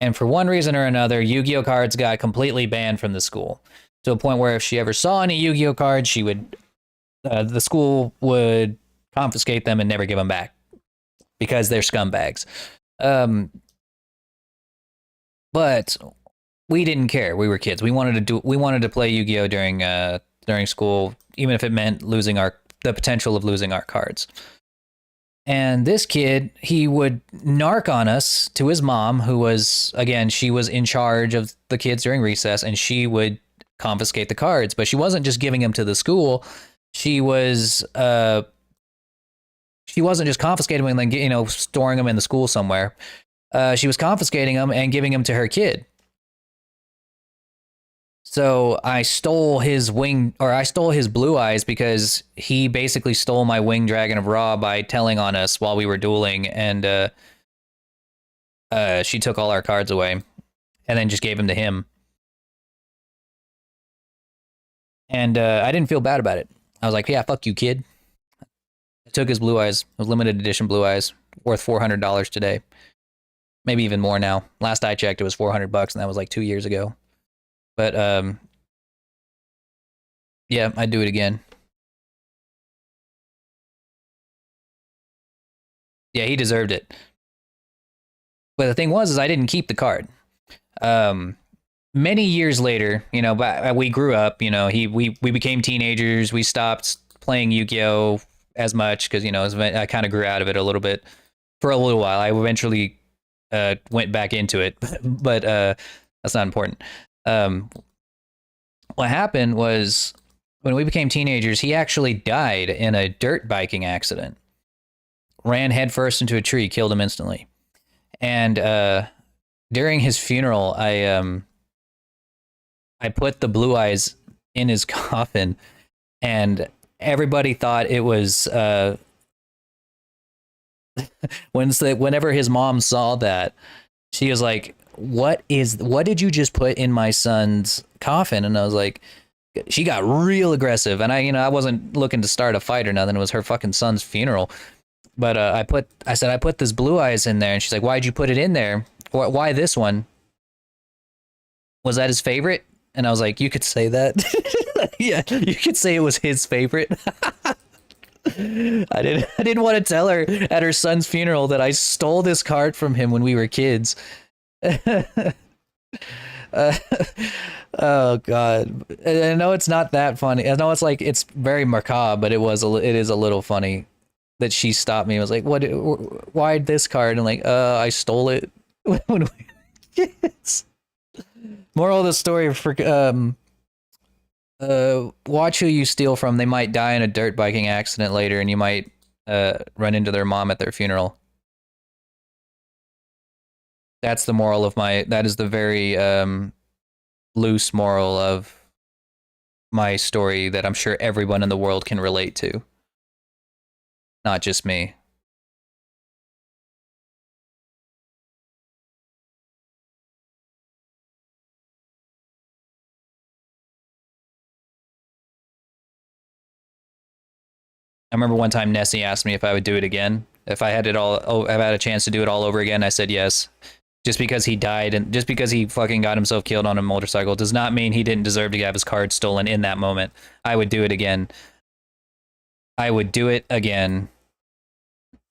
And for one reason or another, Yu-Gi-Oh cards got completely banned from the school to a point where if she ever saw any Yu-Gi-Oh cards, she would the school would confiscate them and never give them back because they're scumbags. Um, but we didn't care. We were kids. We wanted to play Yu-Gi-Oh during school, even if it meant losing the potential of losing our cards. And this kid, he would narc on us to his mom, who was, again, she was in charge of the kids during recess, and she would confiscate the cards. But she wasn't just giving them to the school. She wasn't just confiscating them and then, storing them in the school somewhere. She was confiscating them and giving them to her kid. So I stole his blue eyes because he basically stole my winged dragon of Ra by telling on us while we were dueling, and she took all our cards away and then just gave them to him. And I didn't feel bad about it. I was like, yeah, fuck you, kid. I took his blue eyes. It was limited edition blue eyes, worth $400 today. Maybe even more now. Last I checked, it was $400, and that was like 2 years ago. But yeah, I'd do it again. Yeah, he deserved it. But the thing was, is I didn't keep the card. Many years later, we grew up. We became teenagers. We stopped playing Yu-Gi-Oh as much because I kind of grew out of it a little bit for a little while. I eventually went back into it, but that's not important. What happened was when we became teenagers, he actually died in a dirt biking accident. Ran headfirst into a tree, killed him instantly. And during his funeral, I put the blue eyes in his coffin, and everybody thought it was whenever his mom saw that, she was like, what did you just put in my son's coffin? And I was like, she got real aggressive, and I wasn't looking to start a fight or nothing. It was her fucking son's funeral. But I said I put this blue eyes in there, and she's like, why'd you put it in there? Why this one? Was that his favorite? And I was like, you could say that. Yeah, you could say it was his favorite. I didn't want to tell her at her son's funeral that I stole this card from him when we were kids. Oh god. I know it's not that funny. I know it's very macabre, but it is a little funny that she stopped me and was like, why this card? And I'm like, I stole it when we were kids. Moral of the story, for watch who you steal from. They might die in a dirt biking accident later, and you might run into their mom at their funeral. That's the moral of that is the very loose moral of my story that I'm sure everyone in the world can relate to. Not just me. I remember one time Nessie asked me if I would do it again. If I had it all, oh, if I had a chance to do it all over again, I said yes. Just because he died and just because he fucking got himself killed on a motorcycle does not mean he didn't deserve to have his card stolen in that moment. I would do it again. I would do it again.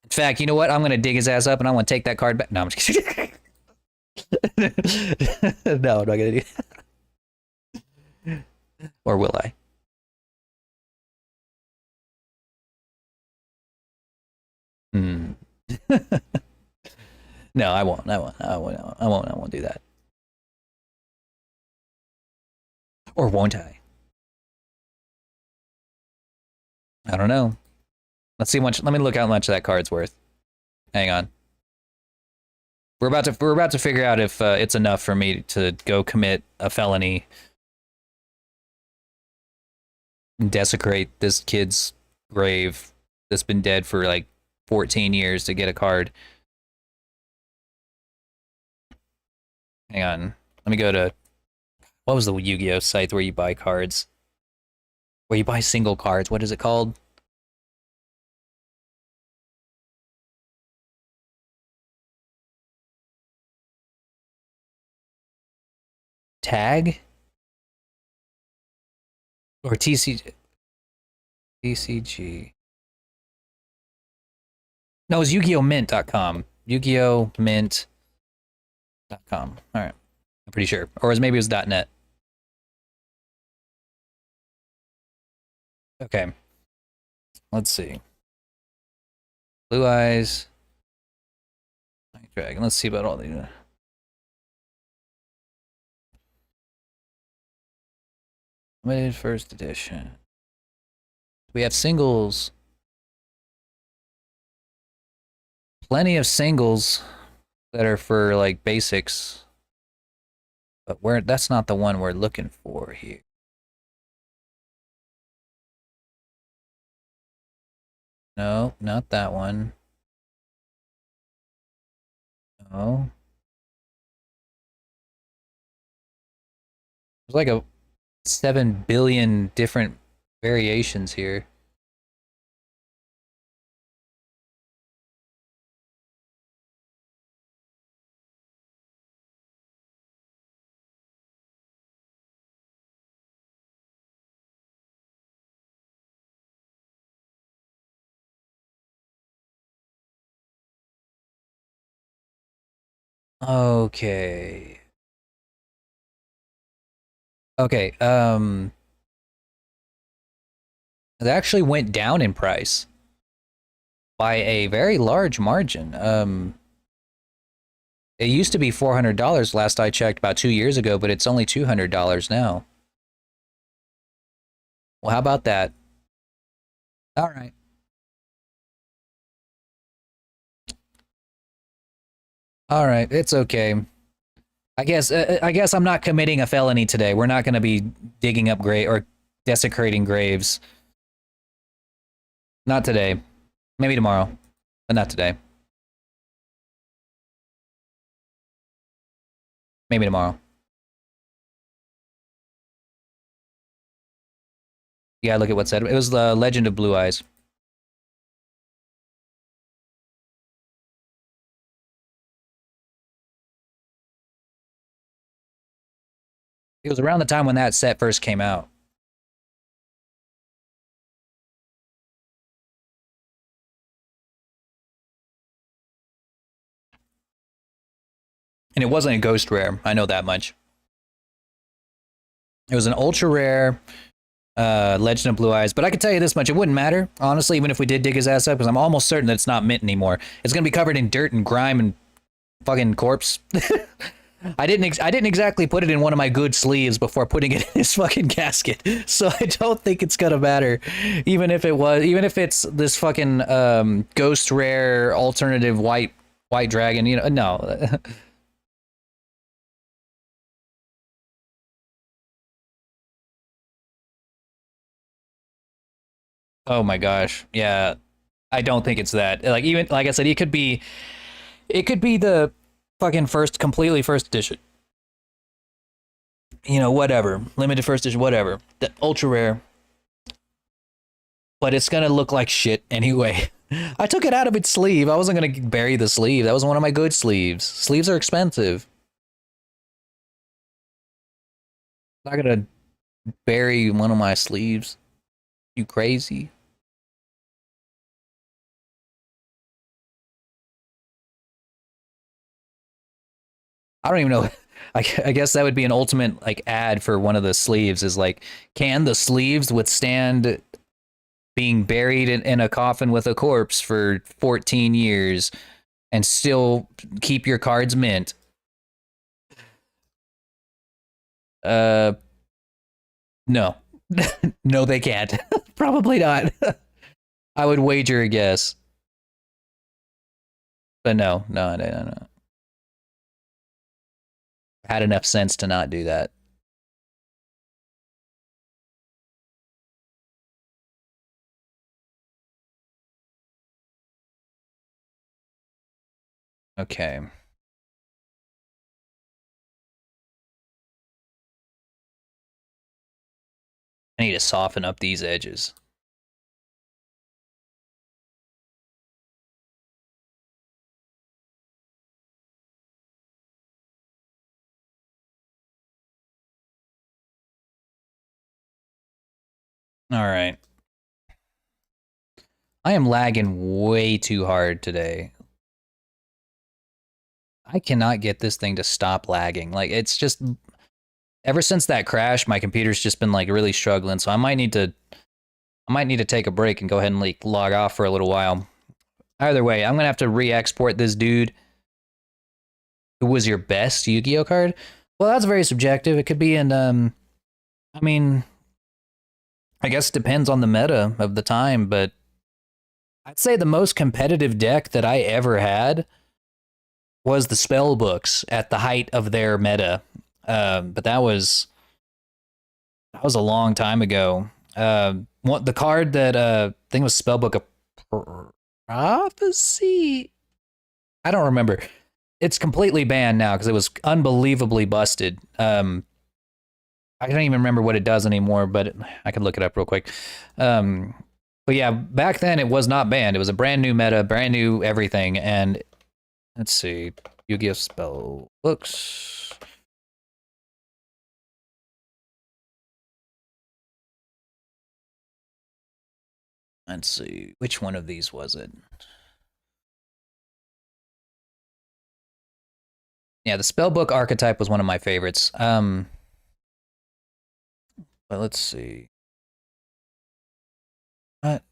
In fact, you know what? I'm going to dig his ass up and I'm going to take that card back. No, I'm just kidding. No, I'm not going to do that. Or will I? Hmm. No, I won't. I won't do that. Or won't I? I don't know. Let's see much. Let me look how much that card's worth. Hang on. We're about to figure out if it's enough for me to go commit a felony and desecrate this kid's grave that's been dead for like 14 years to get a card. Hang on. Let me go to, what was the Yu-Gi-Oh site where you buy cards? Where you buy single cards. What is it called? Tag? Or TCG? No, it's Yu-Gi-Oh Mint.com. Yu-Gi-Oh Mint.com. All right. I'm pretty sure. Or maybe it was .net. Okay. Let's see. Blue Eyes. Night Dragon. Let's see about all these. Limited first edition. We have singles. Plenty of singles that are for like basics. But that's not the one we're looking for here. No, not that one. No. There's like a 7 billion different variations here. Okay. Okay, it actually went down in price by a very large margin. It used to be $400 last I checked about 2 years ago, but it's only $200 now. Well, how about that? All right. All right, it's okay. I guess I'm not committing a felony today. We're not going to be digging up grave or desecrating graves. Not today. Maybe tomorrow, but not today. Maybe tomorrow. Yeah, look at what said. It was the Legend of Blue Eyes. It was around the time when that set first came out. And it wasn't a ghost rare. I know that much. It was an ultra rare Legend of Blue Eyes. But I can tell you this much. It wouldn't matter, honestly, even if we did dig his ass up, because I'm almost certain that it's not mint anymore. It's going to be covered in dirt and grime and fucking corpse. I didn't exactly put it in one of my good sleeves before putting it in his fucking casket, so I don't think it's gonna matter, even if it's this fucking ghost rare alternative white dragon, you know, no. Oh my gosh, yeah, I don't think it's that. Like even like I said, it could be the fucking completely first edition. You know, whatever. Limited first edition, whatever. The ultra rare. but it's gonna look like shit anyway. I took it out of its sleeve. I wasn't gonna bury the sleeve. That was one of my good sleeves. Sleeves are expensive. I'm not gonna bury one of my sleeves. You crazy? I don't even know. I guess that would be an ultimate like ad for one of the sleeves. Is like, can the sleeves withstand being buried in a coffin with a corpse for 14 years and still keep your cards mint? Uh, no, no, they can't. Probably not. I would wager a guess, but no, no, no, no, no. Had enough sense to not do that. Okay. I need to soften up these edges. All right. I am lagging way too hard today. I cannot get this thing to stop lagging. Like, it's just ever since that crash, my computer's just been like really struggling. So I might need to take a break and go ahead and like log off for a little while. Either way, I'm gonna have to re-export this dude. Who was your best Yu-Gi-Oh card? Well, that's very subjective. It could be in I mean, I guess it depends on the meta of the time, but I'd say the most competitive deck that I ever had was the spell books at the height of their meta. But that was a long time ago. What the card that I think was Spellbook of Prophecy? I don't remember. It's completely banned now because it was unbelievably busted. I don't even remember what it does anymore, but I could look it up real quick. But yeah, back then it was not banned. It was a brand new meta, brand new everything. And let's see, Yu-Gi-Oh spell books. Let's see, which one of these was it? Yeah, the spellbook archetype was one of my favorites. But let's see. What?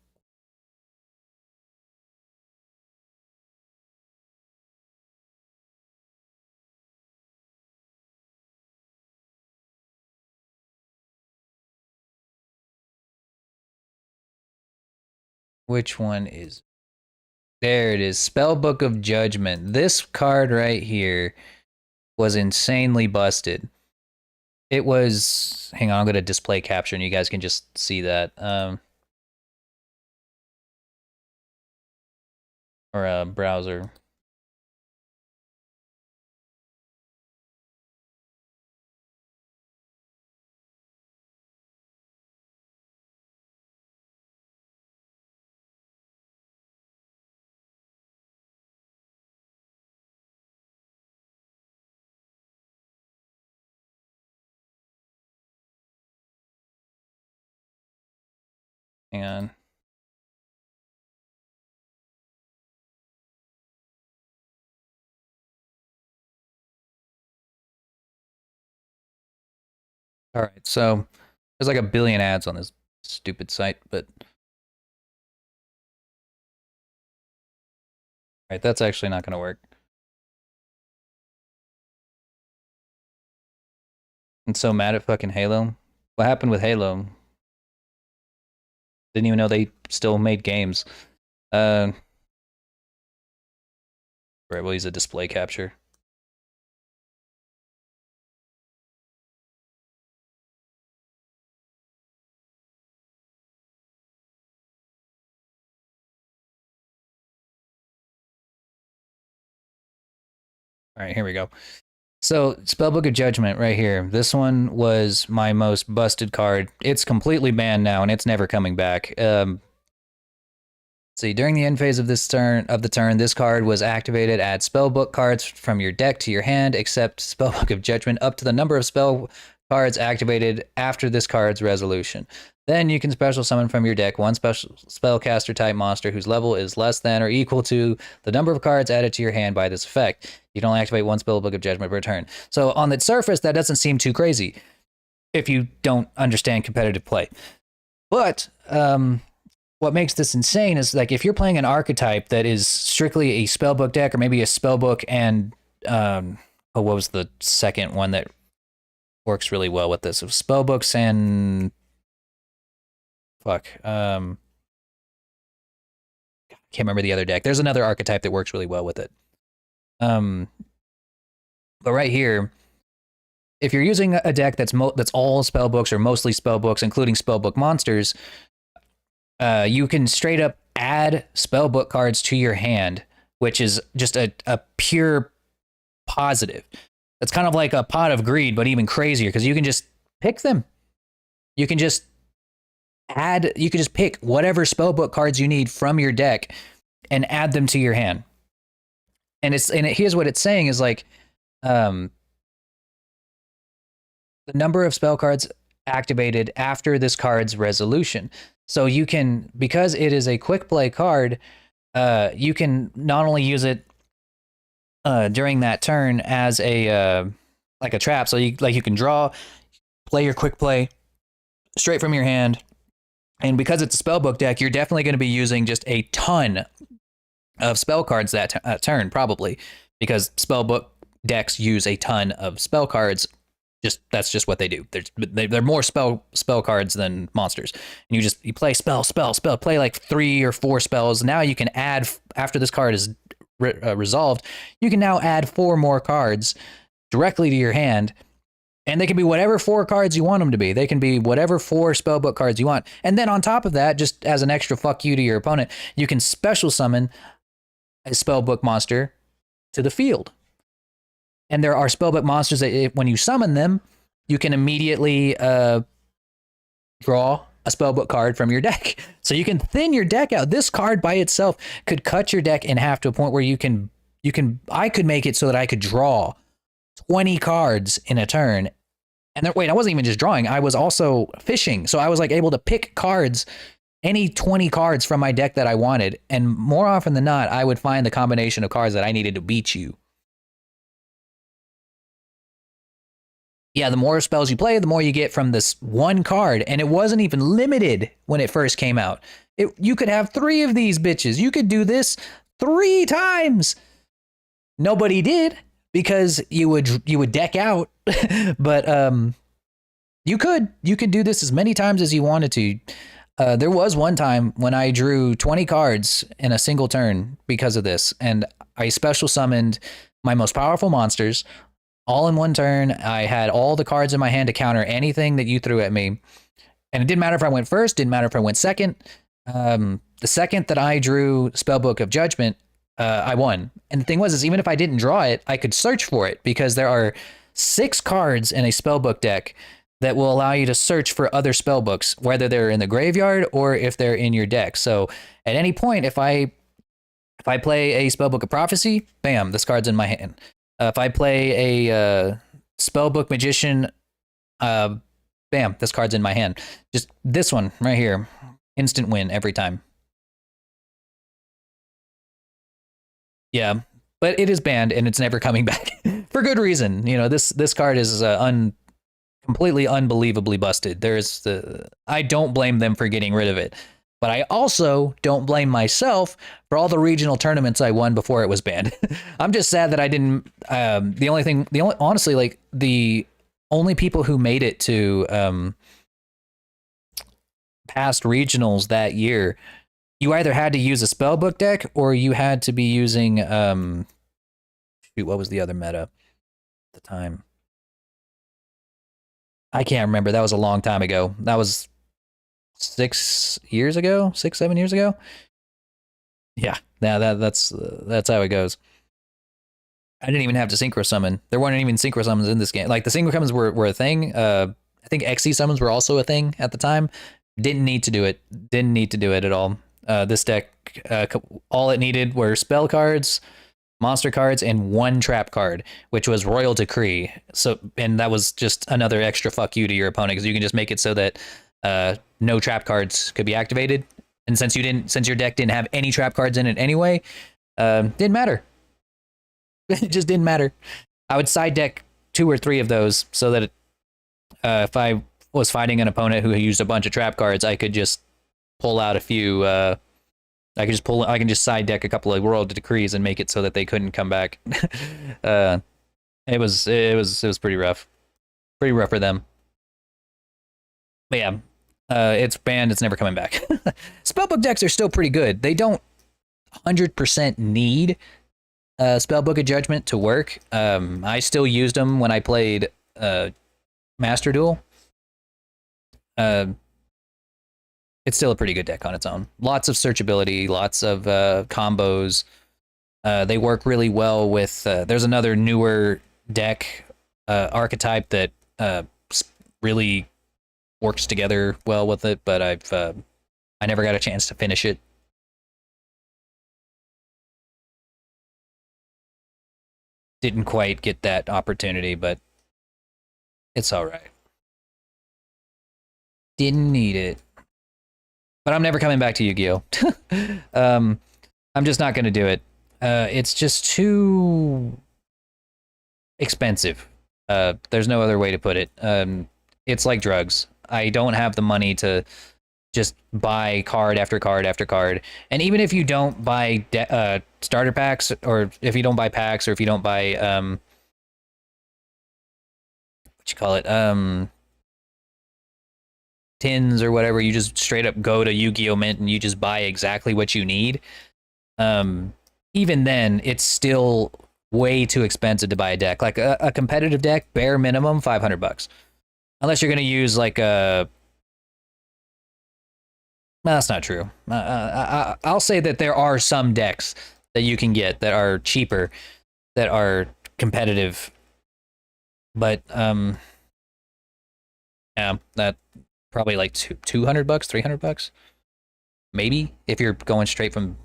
Which one is? There it is. Spellbook of Judgment. This card right here was insanely busted. It was. Hang on, I'm gonna display capture, and you guys can just see that. Or a browser. Hang on. All right, so there's like a billion ads on this stupid site, but all right, that's actually not gonna work. I'm so mad at fucking Halo. What happened with Halo? Didn't even know they still made games. Right, we'll use a display capture. All right, here we go. So, Spellbook of Judgment right here. This one was my most busted card. It's completely banned now, and it's never coming back. See, during the end phase of this turn, this card was activated. Add spellbook cards from your deck to your hand, except Spellbook of Judgment, up to the number of spell cards activated after this card's resolution. Then you can special summon from your deck one special spellcaster type monster whose level is less than or equal to the number of cards added to your hand by this effect. You can only activate one Spellbook of Judgment per turn. So on the surface, that doesn't seem too crazy if you don't understand competitive play. But what makes this insane is, like, if you're playing an archetype that is strictly a spellbook deck, or maybe a spellbook and what was the second one that works really well with this? It was spellbooks and can't remember the other deck. There's another archetype that works really well with it. But right here, if you're using a deck that's all spellbooks or mostly spellbooks, including spellbook monsters, you can straight up add spellbook cards to your hand, which is just a pure positive. It's kind of like a pot of greed, but even crazier, because you can just pick them. You can just pick whatever spellbook cards you need from your deck and add them to your hand. And here's what it's saying is, like, the number of spell cards activated after this card's resolution. So you can, because it is a quick play card, you can not only use it during that turn as a like a trap. So you can draw, play your quick play straight from your hand, and because it's a spellbook deck, you're definitely going to be using just a ton of spell cards that turn, probably, because spellbook decks use a ton of spell cards. That's just what they do. They're more spell cards than monsters. And you play spell, play like 3 or 4 spells. Now you can add, after this card is resolved, you can now add 4 more cards directly to your hand, and they can be whatever 4 cards you want them to be. They can be whatever 4 spellbook cards you want. And then on top of that, just as an extra fuck you to your opponent, you can special summon a spellbook monster to the field. And there are spellbook monsters that, when you summon them, you can immediately draw a spellbook card from your deck. So you can thin your deck out. This card by itself could cut your deck in half to a point where I could make it so that I could draw 20 cards in a turn. And I wasn't even just drawing, I was also fishing. So I was like able to pick cards, any 20 cards from my deck that I wanted. And more often than not, I would find the combination of cards that I needed to beat you. Yeah, the more spells you play, the more you get from this one card. And it wasn't even limited when it first came out. You could have 3 of these bitches. You could do this 3 times. Nobody did, because you would deck out. But you could do this as many times as you wanted to. There was one time when I drew 20 cards in a single turn because of this. And I special summoned my most powerful monsters all in one turn. I had all the cards in my hand to counter anything that you threw at me. And it didn't matter if I went first, didn't matter if I went second. The second that I drew Spellbook of Judgment, I won. And the thing was, is even if I didn't draw it, I could search for it, because there are 6 cards in a Spellbook deck that will allow you to search for other spellbooks, whether they're in the graveyard or if they're in your deck. So at any point, if I play a Spellbook of Prophecy, bam, this card's in my hand. If I play a Spellbook Magician, bam, this card's in my hand. Just this one right here, instant win every time. Yeah, but it is banned and it's never coming back for good reason. You know, this card is completely unbelievably busted. I don't blame them for getting rid of it. But I also don't blame myself for all the regional tournaments I won before it was banned. I'm just sad that I didn't. Honestly, like, the only people who made it to past regionals that year, you either had to use a spellbook deck or you had to be using what was the other meta at the time? I can't remember. That was a long time ago. That was 6 years ago, 7 years ago. Yeah, that's how it goes. I didn't even have to synchro summon. There weren't even synchro summons in this game. Like, the synchro summons were a thing. I think XC summons were also a thing at the time. Didn't need to do it. Didn't need to do it at all. This deck, all it needed were spell cards, monster cards, and one trap card, which was Royal Decree. So, and that was just another extra fuck you to your opponent, because you can just make it so that no trap cards could be activated. And since your deck didn't have any trap cards in it anyway, didn't matter. It just didn't matter. I would side deck 2 or 3 of those so that if I was fighting an opponent who used a bunch of trap cards, I could just pull out a few. I can just side deck a couple of Royal Decrees and make it so that they couldn't come back. It was pretty rough, for them. But yeah, it's banned. It's never coming back. Spellbook decks are still pretty good. They don't 100% need Spellbook of Judgment to work. I still used them when I played Master Duel. It's still a pretty good deck on its own. Lots of searchability, lots of combos. They work really well with. There's another newer deck archetype that really works together well with it, but I never got a chance to finish it. Didn't quite get that opportunity, but it's all right. Didn't need it. But I'm never coming back to Yu-Gi-Oh! I'm just not going to do it. It's just too expensive. There's no other way to put it. It's like drugs. I don't have the money to just buy card after card after card. And even if you don't buy starter packs, or if you don't buy packs, or if you don't buy what you call it, tins or whatever, you just straight up go to Yu-Gi-Oh! Mint and you just buy exactly what you need. Even then, it's still way too expensive to buy a deck. Like a competitive deck, bare minimum $500, unless you're gonna use like a. No, that's not true. I'll say that there are some decks that you can get that are cheaper, that are competitive, but yeah, that probably like $200, $300, maybe, if you're going straight from.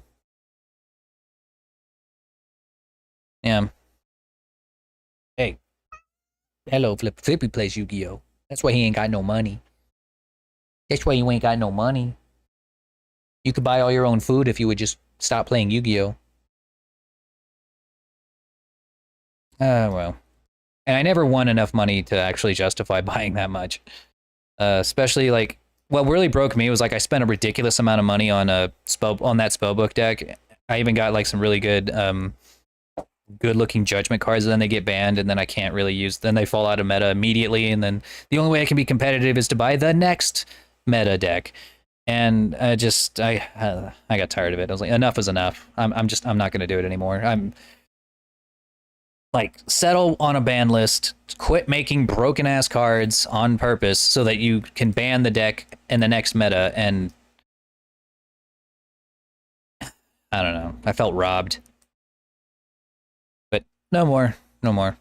Yeah. Hey. Hello, Flippy plays Yu-Gi-Oh! That's why he ain't got no money. That's why you ain't got no money. You could buy all your own food if you would just stop playing Yu-Gi-Oh! Well. And I never won enough money to actually justify buying that much. Especially, like, what really broke me was, like, I spent a ridiculous amount of money on that Spellbook deck. I even got, like, some really good good-looking Judgment cards, and then they get banned, and then I can't really use. Then they fall out of meta immediately, and then the only way I can be competitive is to buy the next meta deck. And I got tired of it. I was like, enough is enough. I'm not gonna do it anymore. I'm like, settle on a ban list. Quit making broken ass cards on purpose so that you can ban the deck in the next meta. And I don't know. I felt robbed. But no more. No more.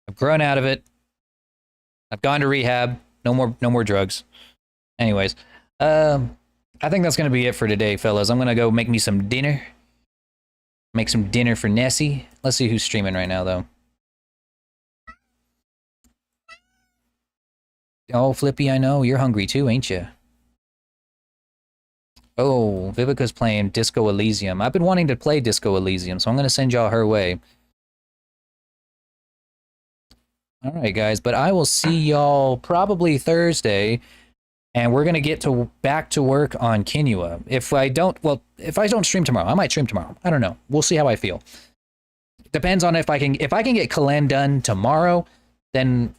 I've grown out of it. I've gone to rehab. No more drugs. Anyways, I think that's gonna be it for today, fellas. I'm gonna go make me some dinner. Make some dinner for Nessie. Let's see who's streaming right now, though. Oh, Flippy, I know. You're hungry too, ain't you? Oh, Vivica's playing Disco Elysium. I've been wanting to play Disco Elysium, so I'm going to send y'all her way. All right, guys, but I will see y'all probably Thursday, and we're going to get back to work on Kinua. If I don't stream tomorrow, I might stream tomorrow. I don't know. We'll see how I feel. Depends on if I can get Kalen done tomorrow, then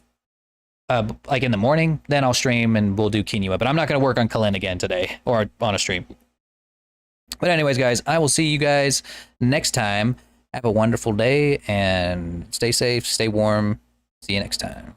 like in the morning, then I'll stream and we'll do Kinua. But I'm not going to work on Kalen again today or on a stream. But anyways, guys, I will see you guys next time. Have a wonderful day and stay safe, stay warm. See you next time.